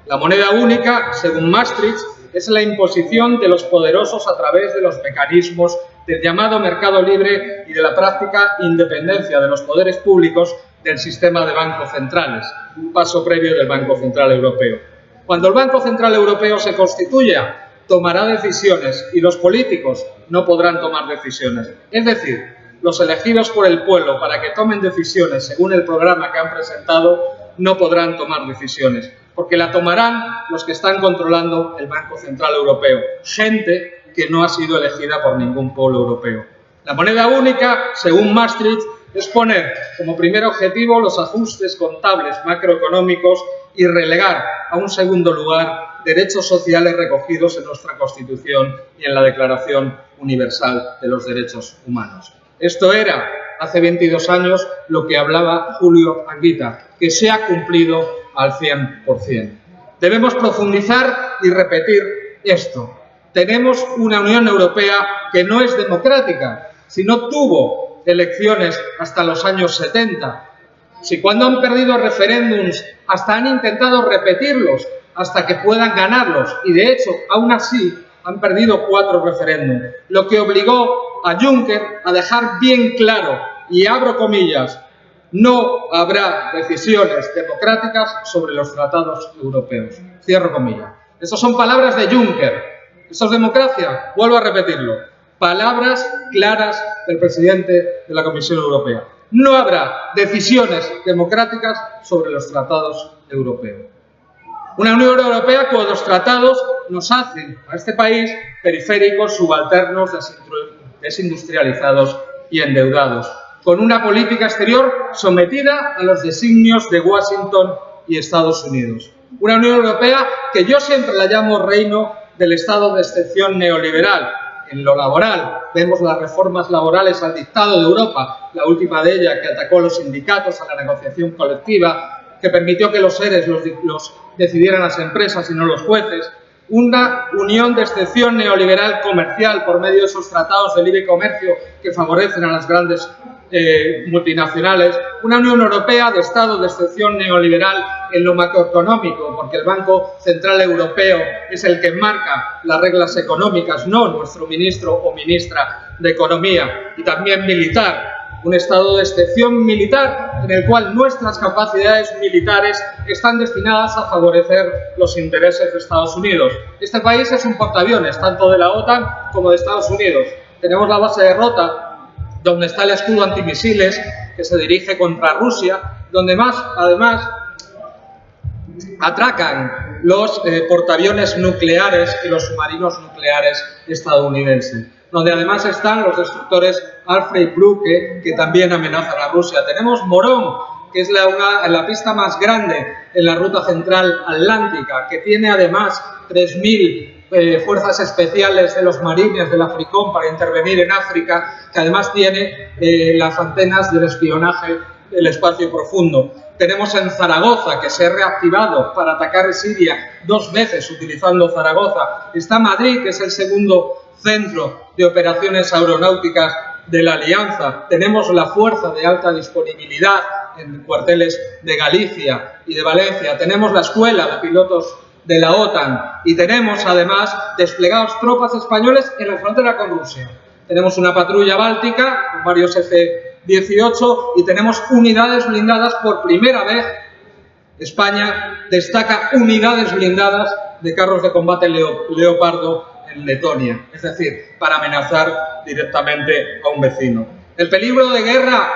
La moneda única, según Maastricht, es la imposición de los poderosos a través de los mecanismos del llamado mercado libre y de la práctica independencia de los poderes públicos del sistema de bancos centrales, un paso previo del Banco Central Europeo. Cuando el Banco Central Europeo se constituya, tomará decisiones y los políticos no podrán tomar decisiones. Es decir, los elegidos por el pueblo para que tomen decisiones según el programa que han presentado no podrán tomar decisiones, porque la tomarán los que están controlando el Banco Central Europeo, gente que no ha sido elegida por ningún pueblo europeo. La moneda única, según Maastricht, es poner como primer objetivo los ajustes contables macroeconómicos y relegar a un segundo lugar derechos sociales recogidos en nuestra Constitución y en la Declaración Universal de los Derechos Humanos. Esto era, hace 22 años, lo que hablaba Julio Anguita, que se ha cumplido al 100%. Debemos profundizar y repetir esto. Tenemos una Unión Europea que no es democrática, si no tuvo elecciones hasta los años 70. Si cuando han perdido referéndums hasta han intentado repetirlos hasta que puedan ganarlos, y de hecho, aún así, han perdido 4 referéndums, lo que obligó a Juncker a dejar bien claro, y abro comillas, no habrá decisiones democráticas sobre los tratados europeos. Cierro comillas. Estas son palabras de Juncker. ¿Eso es democracia? Vuelvo a repetirlo. Palabras claras del presidente de la Comisión Europea. No habrá decisiones democráticas sobre los tratados europeos. Una Unión Europea cuyos tratados nos hacen a este país periféricos, subalternos, desindustrializados y endeudados, con una política exterior sometida a los designios de Washington y Estados Unidos. Una Unión Europea que yo siempre la llamo reino del estado de excepción neoliberal. En lo laboral, vemos las reformas laborales al dictado de Europa, la última de ellas que atacó a los sindicatos, a la negociación colectiva, que permitió que los seres los decidieran las empresas y no los jueces. Una unión de excepción neoliberal comercial por medio de esos tratados de libre comercio que favorecen a las grandes multinacionales. Una Unión Europea de estado de excepción neoliberal en lo macroeconómico, porque el Banco Central Europeo es el que marca las reglas económicas, no nuestro ministro o ministra de Economía. Y también militar, un estado de excepción militar en el cual nuestras capacidades militares están destinadas a favorecer los intereses de Estados Unidos. Este país es un portaaviones, tanto de la OTAN como de Estados Unidos. Tenemos la base de Rota, donde está el escudo antimisiles que se dirige contra Rusia, donde además atracan los portaaviones nucleares y los submarinos nucleares estadounidenses, donde además están los destructores Alfred Brücke, que también amenazan a Rusia. Tenemos Morón, que es la pista más grande en la ruta central atlántica, que tiene además 3.000 fuerzas especiales de los marines del Africón para intervenir en África, que además tiene las antenas del espionaje del espacio profundo. Tenemos en Zaragoza, que se ha reactivado para atacar Siria 2 veces utilizando Zaragoza. Está Madrid, que es el segundo centro de operaciones aeronáuticas de la Alianza. Tenemos la fuerza de alta disponibilidad en cuarteles de Galicia y de Valencia. Tenemos la escuela de pilotos de la OTAN y tenemos además desplegados tropas españoles en la frontera con Rusia. Tenemos una patrulla báltica con varios F-16 18 y tenemos unidades blindadas por primera vez. España destaca unidades blindadas de carros de combate Leopardo en Letonia, es decir, para amenazar directamente a un vecino. El peligro de guerra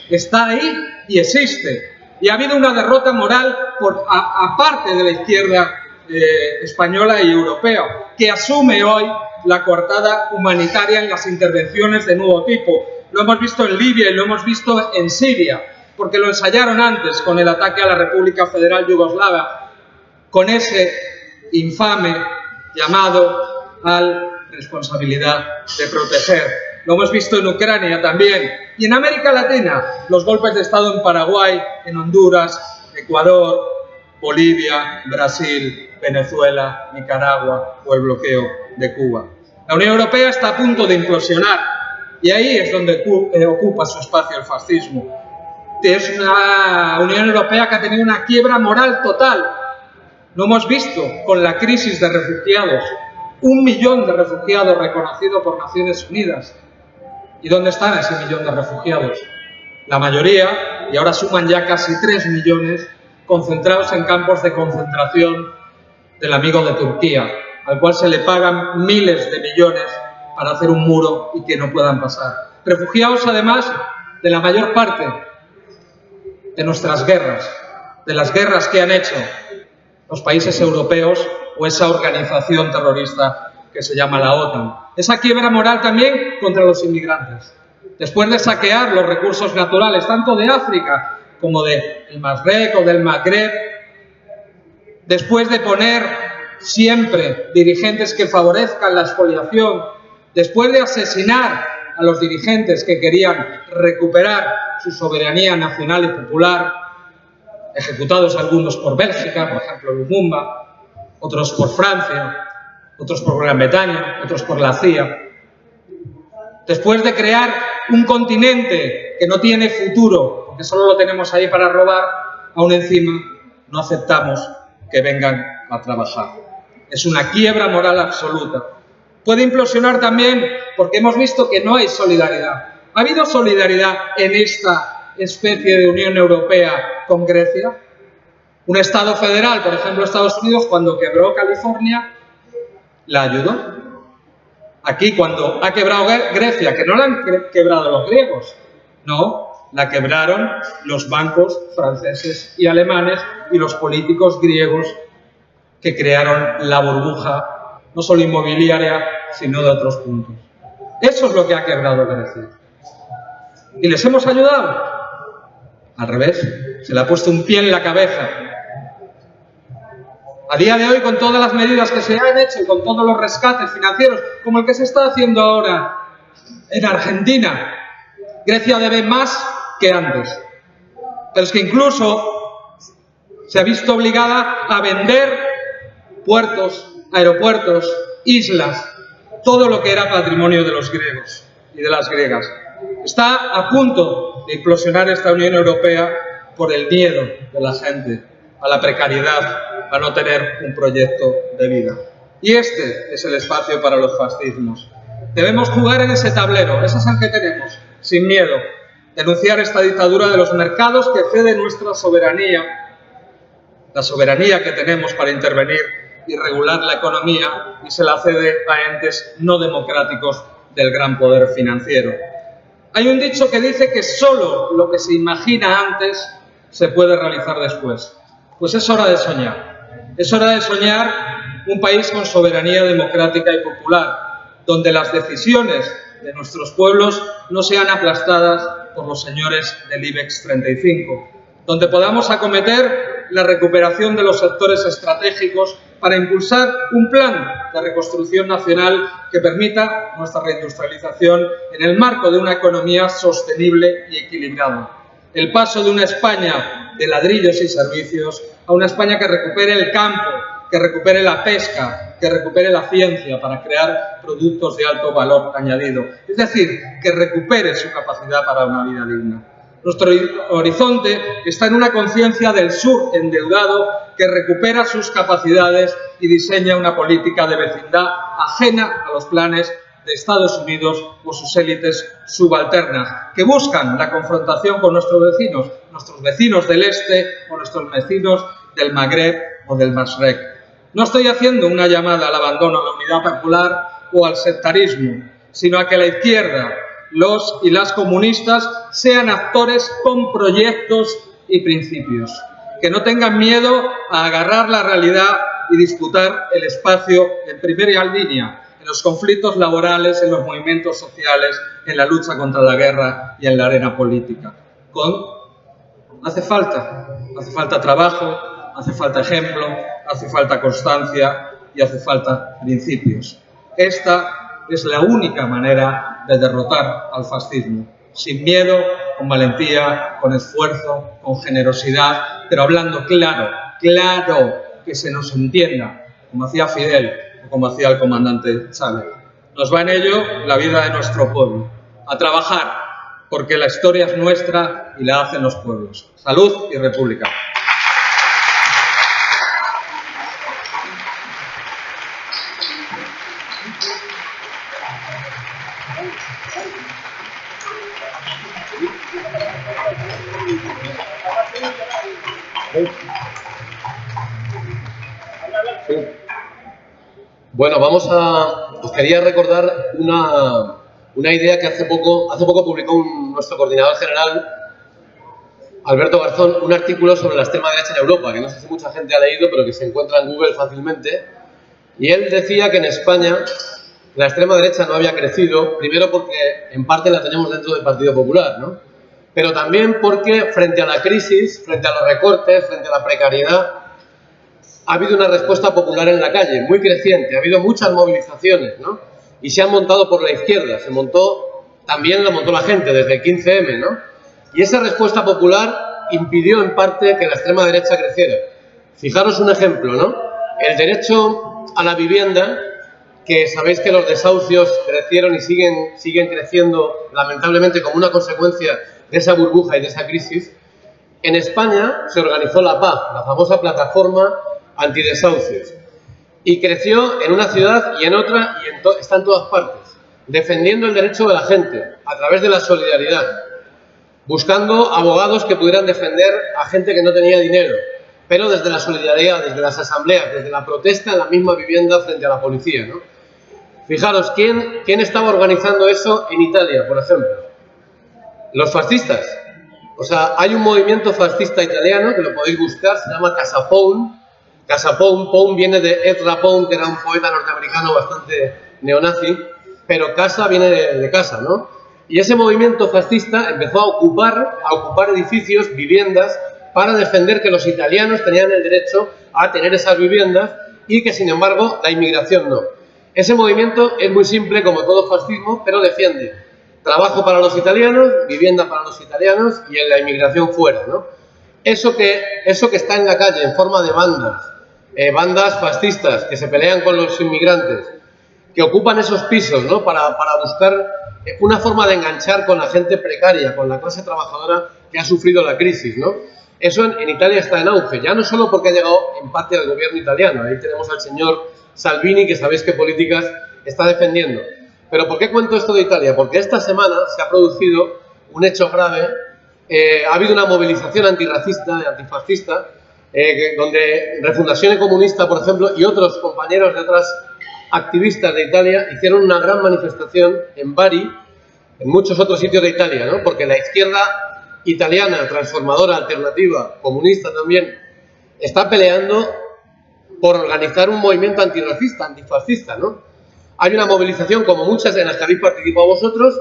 está ahí y existe. Y ha habido una derrota moral aparte de la izquierda española y europea, que asume hoy la coartada humanitaria en las intervenciones de nuevo tipo. Lo hemos visto en Libia y lo hemos visto en Siria, porque lo ensayaron antes con el ataque a la República Federal Yugoslava, con ese infame llamado a la responsabilidad de proteger. Lo hemos visto en Ucrania también. Y en América Latina, los golpes de Estado en Paraguay, en Honduras, Ecuador, Bolivia, Brasil, Venezuela, Nicaragua o el bloqueo de Cuba. La Unión Europea está a punto de implosionar y ahí es donde ocupa su espacio el fascismo. Es una Unión Europea que ha tenido una quiebra moral total. Lo hemos visto con la crisis de refugiados. 1 millón de refugiados reconocido por Naciones Unidas. ¿Y dónde están ese 1 millón de refugiados? La mayoría, y ahora suman ya casi 3 millones, concentrados en campos de concentración del amigo de Turquía, al cual se le pagan miles de millones para hacer un muro y que no puedan pasar. Refugiados, además, de la mayor parte de nuestras guerras, de las guerras que han hecho los países europeos o esa organización terrorista que se llama la OTAN. Esa quiebra moral también contra los inmigrantes. Después de saquear los recursos naturales, tanto de África como del Magreb o del Magreb, después de poner siempre dirigentes que favorezcan la expoliación, después de asesinar a los dirigentes que querían recuperar su soberanía nacional y popular, ejecutados algunos por Bélgica, por ejemplo Lumumba, otros por Francia, otros por Gran Bretaña, otros por la CIA. Después de crear un continente que no tiene futuro, porque solo lo tenemos ahí para robar, aún encima no aceptamos que vengan a trabajar. Es una quiebra moral absoluta. Puede implosionar también porque hemos visto que no hay solidaridad. ¿Ha habido solidaridad en esta especie de Unión Europea con Grecia? Un Estado federal, por ejemplo Estados Unidos, cuando quebró California, la ayudó. Aquí, cuando ha quebrado Grecia, que no la han quebrado los griegos, no, la quebraron los bancos franceses y alemanes y los políticos griegos que crearon la burbuja, no solo inmobiliaria, sino de otros puntos. Eso es lo que ha quebrado Grecia. ¿Y les hemos ayudado? Al revés, se le ha puesto un pie en la cabeza. A día de hoy, con todas las medidas que se han hecho y con todos los rescates financieros, como el que se está haciendo ahora en Argentina, Grecia debe más que antes. Pero es que incluso se ha visto obligada a vender puertos, aeropuertos, islas, todo lo que era patrimonio de los griegos y de las griegas. Está a punto de implosionar esta Unión Europea por el miedo de la gente a la precariedad, a no tener un proyecto de vida. Y este es el espacio para los fascismos. Debemos jugar en ese tablero, ese es el que tenemos, sin miedo. Denunciar esta dictadura de los mercados que cede nuestra soberanía, la soberanía que tenemos para intervenir y regular la economía, y se la cede a entes no democráticos del gran poder financiero. Hay un dicho que dice que solo lo que se imagina antes se puede realizar después. Pues es hora de soñar. Es hora de soñar un país con soberanía democrática y popular, donde las decisiones de nuestros pueblos no sean aplastadas por los señores del IBEX 35, donde podamos acometer la recuperación de los sectores estratégicos para impulsar un plan de reconstrucción nacional que permita nuestra reindustrialización en el marco de una economía sostenible y equilibrada. El paso de una España de ladrillos y servicios a una España que recupere el campo, que recupere la pesca, que recupere la ciencia para crear productos de alto valor añadido. Es decir, que recupere su capacidad para una vida digna. Nuestro horizonte está en una conciencia del sur endeudado que recupera sus capacidades y diseña una política de vecindad ajena a los planes de Estados Unidos o sus élites subalternas, que buscan la confrontación con nuestros vecinos del este o nuestros vecinos del Magreb o del Masrek. No estoy haciendo una llamada al abandono, a la unidad popular o al sectarismo, sino a que la izquierda, los y las comunistas sean actores con proyectos y principios, que no tengan miedo a agarrar la realidad y disputar el espacio en primera línea, en los conflictos laborales, en los movimientos sociales, en la lucha contra la guerra y en la arena política. Hace falta trabajo, hace falta ejemplo, hace falta constancia y hace falta principios. Esta es la única manera de derrotar al fascismo, sin miedo, con valentía, con esfuerzo, con generosidad, pero hablando claro, que se nos entienda, como hacía Fidel o como hacía el comandante Chávez. Nos va en ello la vida de nuestro pueblo. A trabajar, porque la historia es nuestra y la hacen los pueblos. Salud y República. Bueno, os quería recordar una idea que hace poco publicó nuestro coordinador general, Alberto Garzón, un artículo sobre la extrema derecha en Europa, que no sé si mucha gente ha leído, pero que se encuentra en Google fácilmente. Y él decía que en España la extrema derecha no había crecido, primero porque en parte la tenemos dentro del Partido Popular, ¿no? Pero también porque frente a la crisis, frente a los recortes, frente a la precariedad, ha habido una respuesta popular en la calle, muy creciente, ha habido muchas movilizaciones, ¿no? Y se han montado por la izquierda, también lo montó la gente desde el 15M, ¿no? Y esa respuesta popular impidió en parte que la extrema derecha creciera. Fijaros un ejemplo, ¿no? El derecho a la vivienda, que sabéis que los desahucios crecieron y siguen creciendo lamentablemente como una consecuencia de esa burbuja y de esa crisis. En España se organizó la PA, la famosa plataforma antidesahucios, y creció en una ciudad y en otra y está en todas partes, defendiendo el derecho de la gente a través de la solidaridad, buscando abogados que pudieran defender a gente que no tenía dinero, pero desde la solidaridad, desde las asambleas, desde la protesta en la misma vivienda frente a la policía, ¿no? Fijaros, ¿quién estaba organizando eso en Italia, por ejemplo? Los fascistas. O sea, hay un movimiento fascista italiano, que lo podéis buscar, se llama Casa Pound. Casa Pound, Pound viene de Ezra Pound, que era un poeta norteamericano bastante neonazi, pero casa viene de casa, ¿no? Y ese movimiento fascista empezó a ocupar edificios, viviendas, para defender que los italianos tenían el derecho a tener esas viviendas y que, sin embargo, la inmigración no. Ese movimiento es muy simple, como todo fascismo, pero defiende trabajo para los italianos, vivienda para los italianos y en la inmigración fuera, ¿no? Eso que está en la calle en forma de bandas fascistas que se pelean con los inmigrantes, que ocupan esos pisos, ¿no? Para buscar una forma de enganchar con la gente precaria, con la clase trabajadora que ha sufrido la crisis, ¿no? Eso en Italia está en auge, ya no solo porque ha llegado en parte al gobierno italiano, ahí tenemos al señor Salvini, que sabéis qué políticas está defendiendo. Pero ¿por qué cuento esto de Italia? Porque esta semana se ha producido un hecho grave, ha habido una movilización antirracista, antifascista, donde Refundación Comunista, por ejemplo, y otros compañeros de otras activistas de Italia hicieron una gran manifestación en Bari, en muchos otros sitios de Italia, ¿no? Porque la izquierda italiana, transformadora, alternativa, comunista también, está peleando por organizar un movimiento antirracista, antifascista, ¿no? Hay una movilización, como muchas en las que habéis participado vosotros.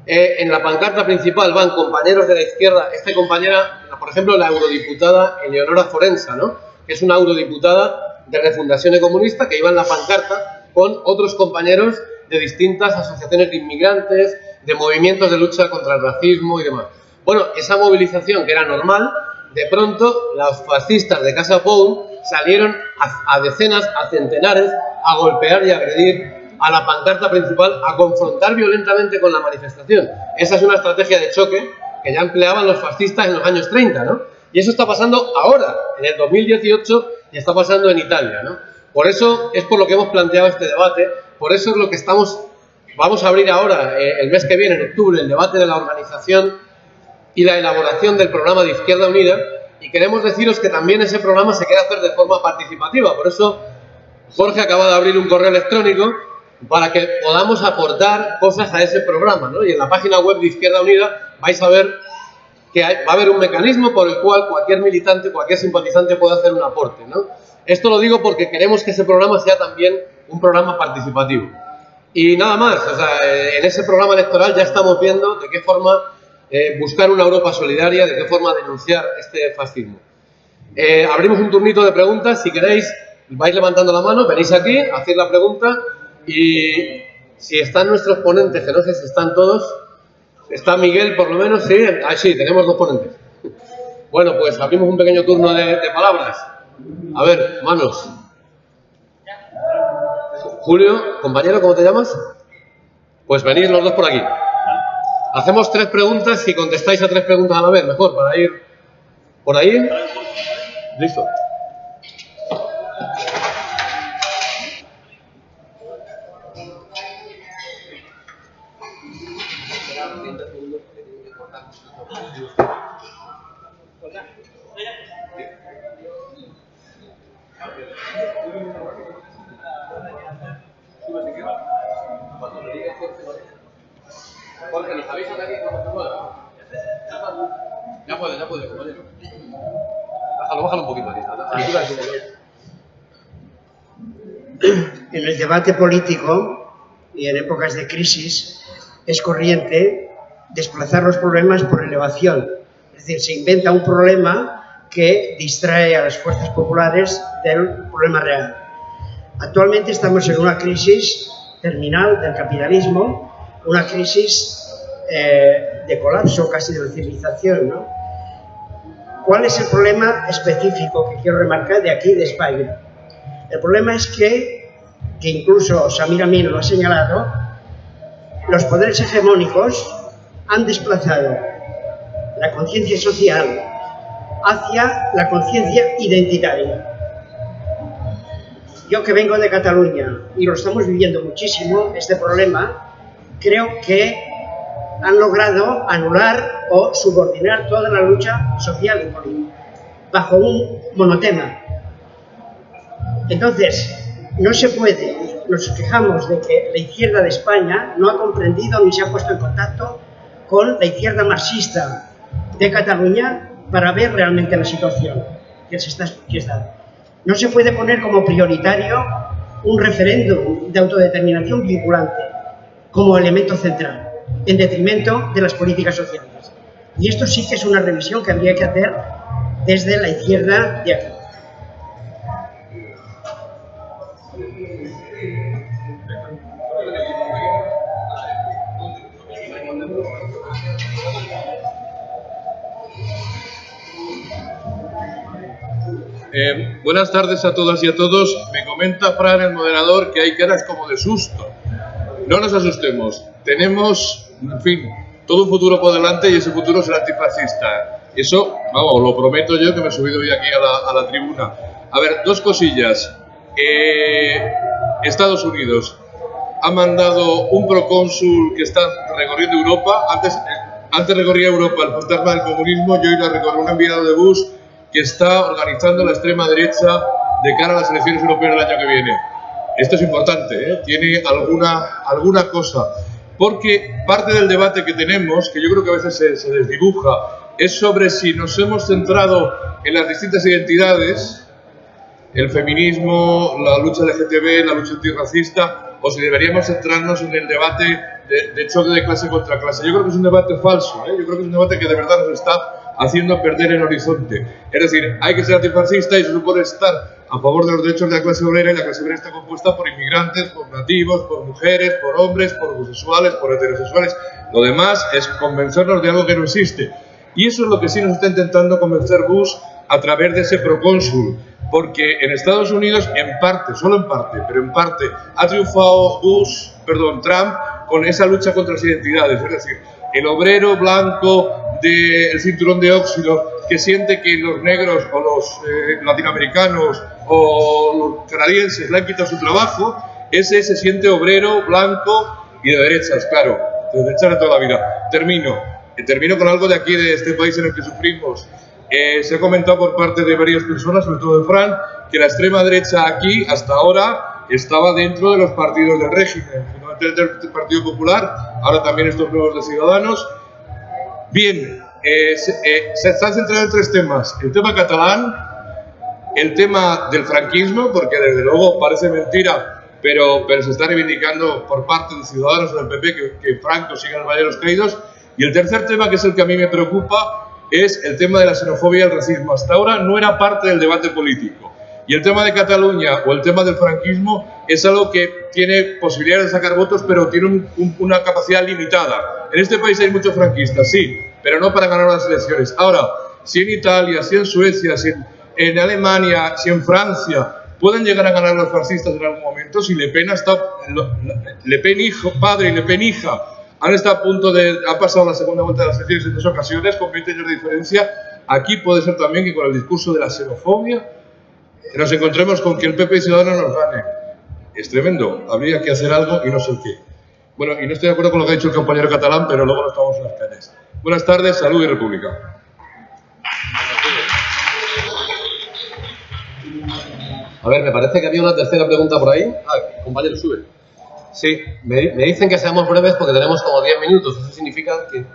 En la pancarta principal van compañeros de la izquierda. Esta compañera, por ejemplo, la eurodiputada Eleonora Forenza, ¿no? Que es una eurodiputada de Refundación Comunista, que iba en la pancarta con otros compañeros de distintas asociaciones de inmigrantes, de movimientos de lucha contra el racismo y demás. Bueno, esa movilización, que era normal, de pronto los fascistas de Casa Pound salieron a decenas, a centenares, a golpear y a agredir a la pancarta principal, a confrontar violentamente con la manifestación. Esa es una estrategia de choque que ya empleaban los fascistas en los años 30, ¿no? Y eso está pasando ahora, en el 2018, y está pasando en Italia, ¿no? Por eso es por lo que hemos planteado este debate, por eso es lo que estamos vamos a abrir ahora, el mes que viene, en octubre, el debate de la organización y la elaboración del programa de Izquierda Unida, y queremos deciros que también ese programa se quiere hacer de forma participativa. Por eso Jorge acaba de abrir un correo electrónico para que podamos aportar cosas a ese programa, ¿no? Y en la página web de Izquierda Unida vais a ver que va a haber un mecanismo por el cual cualquier militante, cualquier simpatizante puede hacer un aporte, ¿no? Esto lo digo porque queremos que ese programa sea también un programa participativo. Y nada más, o sea, en ese programa electoral ya estamos viendo de qué forma buscar una Europa solidaria, de qué forma denunciar este fascismo. Abrimos un turnito de preguntas, si queréis vais levantando la mano, venís aquí, hacéis la pregunta y si están nuestros ponentes, que no sé si están todos, está Miguel por lo menos, sí, sí, tenemos 2 ponentes. Bueno, pues abrimos un pequeño turno de palabras. A ver, manos. Julio, compañero, ¿cómo te llamas? Pues venís los 2 por aquí. Hacemos 3 preguntas y contestáis a 3 preguntas a la vez, mejor, para ir por ahí. Listo. Jorge, ¿nos avisas de aquí cuando pueda? Ya puede, compañero. Bájalo un poquito aquí. En el debate político y en épocas de crisis es corriente desplazar los problemas por elevación. Es decir, se inventa un problema que distrae a las fuerzas populares del problema real. Actualmente estamos en una crisis terminal del capitalismo, una crisis de colapso casi de la civilización, ¿no? ¿Cuál es el problema específico que quiero remarcar de aquí, de España? El problema es que incluso Samir Amin lo ha señalado, los poderes hegemónicos han desplazado la conciencia social hacia la conciencia identitaria. Yo que vengo de Cataluña y lo estamos viviendo muchísimo, este problema, creo que han logrado anular o subordinar toda la lucha social y política bajo un monotema. Entonces, no se puede, nos quejamos de que la izquierda de España no ha comprendido ni se ha puesto en contacto con la izquierda marxista de Cataluña para ver realmente la situación que está. No se puede poner como prioritario un referéndum de autodeterminación vinculante como elemento central, en detrimento de las políticas sociales. Y esto sí que es una revisión que habría que hacer desde la izquierda de aquí. Buenas tardes a todas y a todos. Me comenta Fran, el moderador, que hay caras como de susto. No nos asustemos. Tenemos, en fin, todo un futuro por delante y ese futuro será antifascista. Eso, vamos, lo prometo yo, que me he subido hoy aquí a la tribuna. A ver, 2 cosillas. Estados Unidos ha mandado un procónsul que está recorriendo Europa. Antes recorría Europa el fantasma del comunismo y hoy lo recorre un enviado de Bush que está organizando la extrema derecha de cara a las elecciones europeas del año que viene. Esto es importante, ¿eh? Tiene alguna cosa, porque parte del debate que tenemos, que yo creo que a veces se desdibuja, es sobre si nos hemos centrado en las distintas identidades, el feminismo, la lucha LGTB, la lucha antirracista, o si deberíamos centrarnos en el debate de choque de clase contra clase. Yo creo que es un debate falso, ¿eh? Yo creo que es un debate que de verdad nos está haciendo perder el horizonte. Es decir, hay que ser antifascista y se supone estar a favor de los derechos de la clase obrera, y la clase obrera está compuesta por inmigrantes, por nativos, por mujeres, por hombres, por homosexuales, por heterosexuales. Lo demás es convencernos de algo que no existe. Y eso es lo que sí nos está intentando convencer Bush a través de ese procónsul. Porque en Estados Unidos, en parte, solo en parte, pero en parte, ha triunfado Trump con esa lucha contra las identidades. Es decir, el obrero blanco del cinturón de óxido que siente que los negros o los latinoamericanos o los canadienses le han quitado su trabajo, ese se siente obrero blanco y de derechas, claro, de derechas de toda la vida. Termino con algo de aquí, de este país en el que sufrimos. Se ha comentado por parte de varias personas, sobre todo de Fran, que la extrema derecha aquí, hasta ahora, estaba dentro de los partidos del régimen, fundamentalmente del Partido Popular, ahora también estos nuevos de Ciudadanos. Bien, se están centrando en tres temas: el tema catalán, el tema del franquismo, porque desde luego parece mentira, pero se está reivindicando por parte de Ciudadanos del PP que Franco siga en el Valle de los Caídos, y el tercer tema, que es el que a mí me preocupa, es el tema de la xenofobia y el racismo. Hasta ahora no era parte del debate político. Y el tema de Cataluña o el tema del franquismo es algo que tiene posibilidades de sacar votos, pero tiene una capacidad limitada. En este país hay muchos franquistas, sí, pero no para ganar las elecciones. Ahora, si en Italia, si en Suecia, si en Alemania, si en Francia pueden llegar a ganar los fascistas en algún momento, si Le Pen hijo, padre y Le Pen hija han pasado la segunda vuelta de las elecciones en 2 ocasiones, con 20 años de diferencia, aquí puede ser también que con el discurso de la xenofobia que nos encontremos con que el PP y Ciudadanos nos gane. Es tremendo, habría que hacer algo y no sé qué. Bueno, y no estoy de acuerdo con lo que ha dicho el compañero catalán, pero luego nos tomamos unas cañas. Buenas tardes, salud y república. A ver, me parece que había una tercera pregunta por ahí. Compañero, sube. Sí, me dicen que seamos breves porque tenemos como 10 minutos. Eso significa que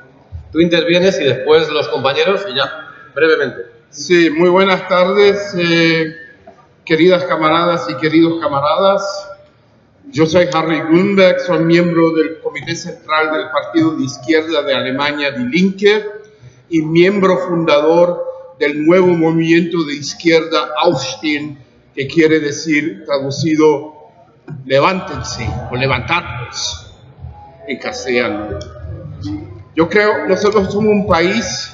tú intervienes y después los compañeros y ya, brevemente. Sí, muy buenas tardes, queridas camaradas y queridos camaradas. Yo soy Harry Grünberg, soy miembro del Comité Central del Partido de Izquierda de Alemania, Die Linke, y miembro fundador del nuevo movimiento de izquierda Aufstehen, que quiere decir, traducido, levántense o levantarnos en castellano. Yo creo, nosotros somos un país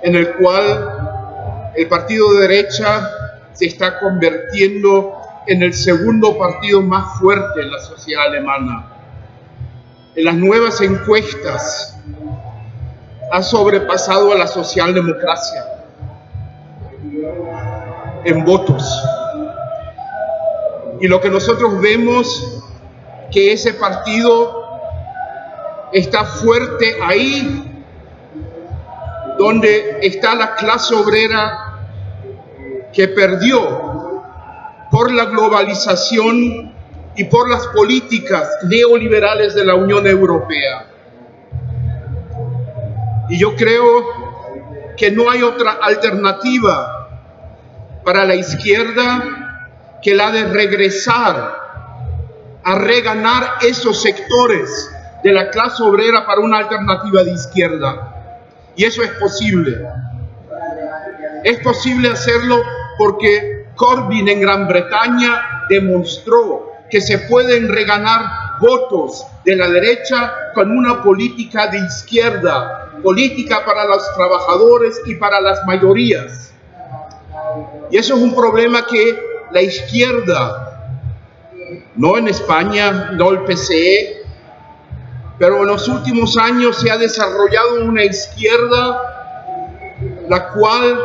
en el cual el partido de derecha se está convirtiendo en el segundo partido más fuerte en la sociedad alemana. En las nuevas encuestas ha sobrepasado a la socialdemocracia en votos. Y lo que nosotros vemos, que ese partido está fuerte ahí donde está la clase obrera que perdió por la globalización y por las políticas neoliberales de la Unión Europea. Y yo creo que no hay otra alternativa para la izquierda que la de regresar a reganar esos sectores de la clase obrera para una alternativa de izquierda. Y eso es posible. Es posible hacerlo porque Corbyn en Gran Bretaña demostró que se pueden reganar votos de la derecha con una política de izquierda, política para los trabajadores y para las mayorías. Y eso es un problema que la izquierda, no en España, no el PCE, pero en los últimos años se ha desarrollado una izquierda la cual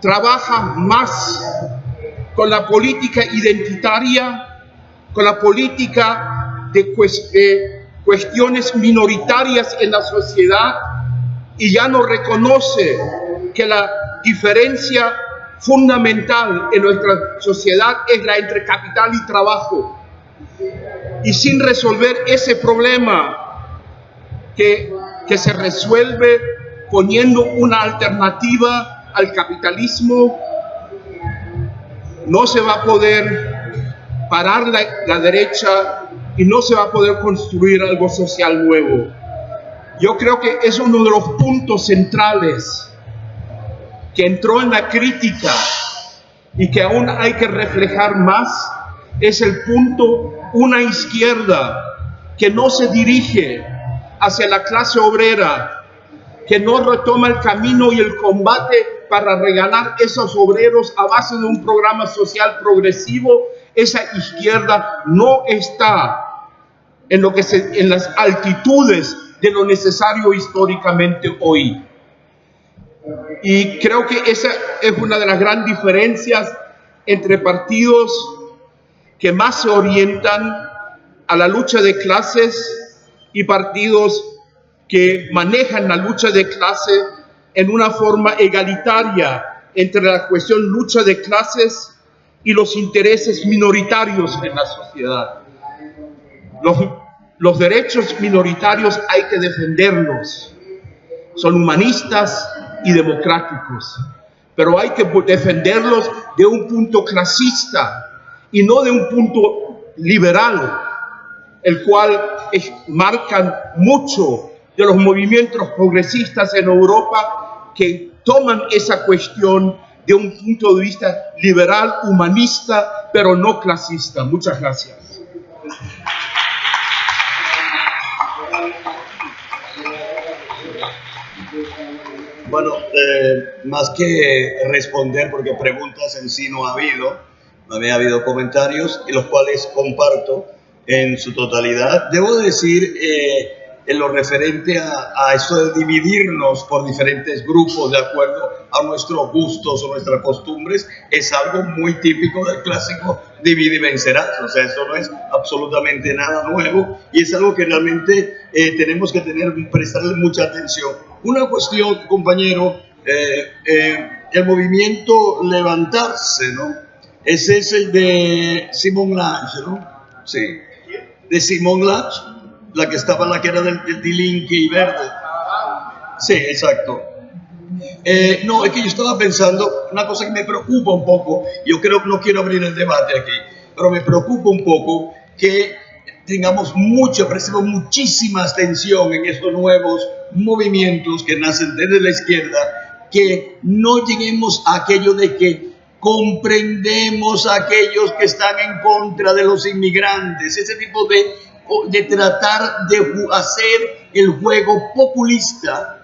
trabaja más con la política identitaria, con la política de cuestiones minoritarias en la sociedad, y ya no reconoce que la diferencia fundamental en nuestra sociedad es la entre capital y trabajo. Y sin resolver ese problema que se resuelve poniendo una alternativa al capitalismo, no se va a poder parar la derecha y no se va a poder construir algo social nuevo. Yo creo que es uno de los puntos centrales que entró en la crítica y que aún hay que reflejar más, es el punto, una izquierda que no se dirige hacia la clase obrera, que no retoma el camino y el combate para regalar esos obreros a base de un programa social progresivo. Esa izquierda no está en las altitudes de lo necesario históricamente hoy. Y creo que esa es una de las grandes diferencias entre partidos que más se orientan a la lucha de clases y partidos que manejan la lucha de clase en una forma egalitaria entre la cuestión lucha de clases y los intereses minoritarios en la sociedad. Los derechos minoritarios hay que defenderlos. Son humanistas y democráticos, pero hay que defenderlos de un punto clasista y no de un punto liberal, el cual marcan mucho de los movimientos progresistas en Europa que toman esa cuestión de un punto de vista liberal, humanista, pero no clasista. Muchas gracias. Bueno, más que responder, porque preguntas en sí no ha habido comentarios, y los cuales comparto en su totalidad. Debo decir, en lo referente a esto de dividirnos por diferentes grupos de acuerdo a nuestros gustos o nuestras costumbres, es algo muy típico del clásico divide y vencerás. O sea, eso no es absolutamente nada nuevo y es algo que realmente tenemos que prestarle mucha atención. Una cuestión, compañero, el movimiento levantarse, ¿no? Es ese de Simone Lange, ¿no? Sí, de Simone Lange, la que era del Dilinque y Verde. Sí, exacto. No, es que yo estaba pensando, una cosa que me preocupa un poco, yo creo que no quiero abrir el debate aquí, pero me preocupa un poco que prestemos muchísima atención en estos nuevos movimientos que nacen desde la izquierda, que no lleguemos a aquello de que comprendemos a aquellos que están en contra de los inmigrantes, ese tipo de tratar de hacer el juego populista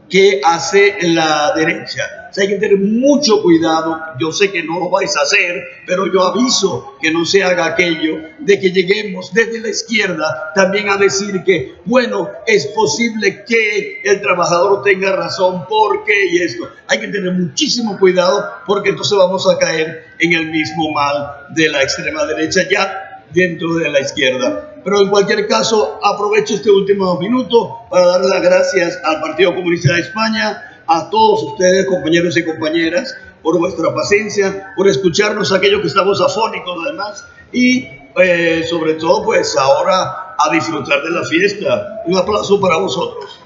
que hace la derecha. O sea, hay que tener mucho cuidado. Yo sé que no lo vais a hacer, pero yo aviso que no se haga aquello de que lleguemos desde la izquierda también a decir que, bueno, es posible que el trabajador tenga razón, porque y esto. Hay que tener muchísimo cuidado porque entonces vamos a caer en el mismo mal de la extrema derecha ya dentro de la izquierda. Pero en cualquier caso, aprovecho este último minuto para dar las gracias al Partido Comunista de España, a todos ustedes, compañeros y compañeras, por vuestra paciencia, por escucharnos aquellos que estamos afónicos además, y sobre todo, pues ahora a disfrutar de la fiesta. Un aplauso para vosotros.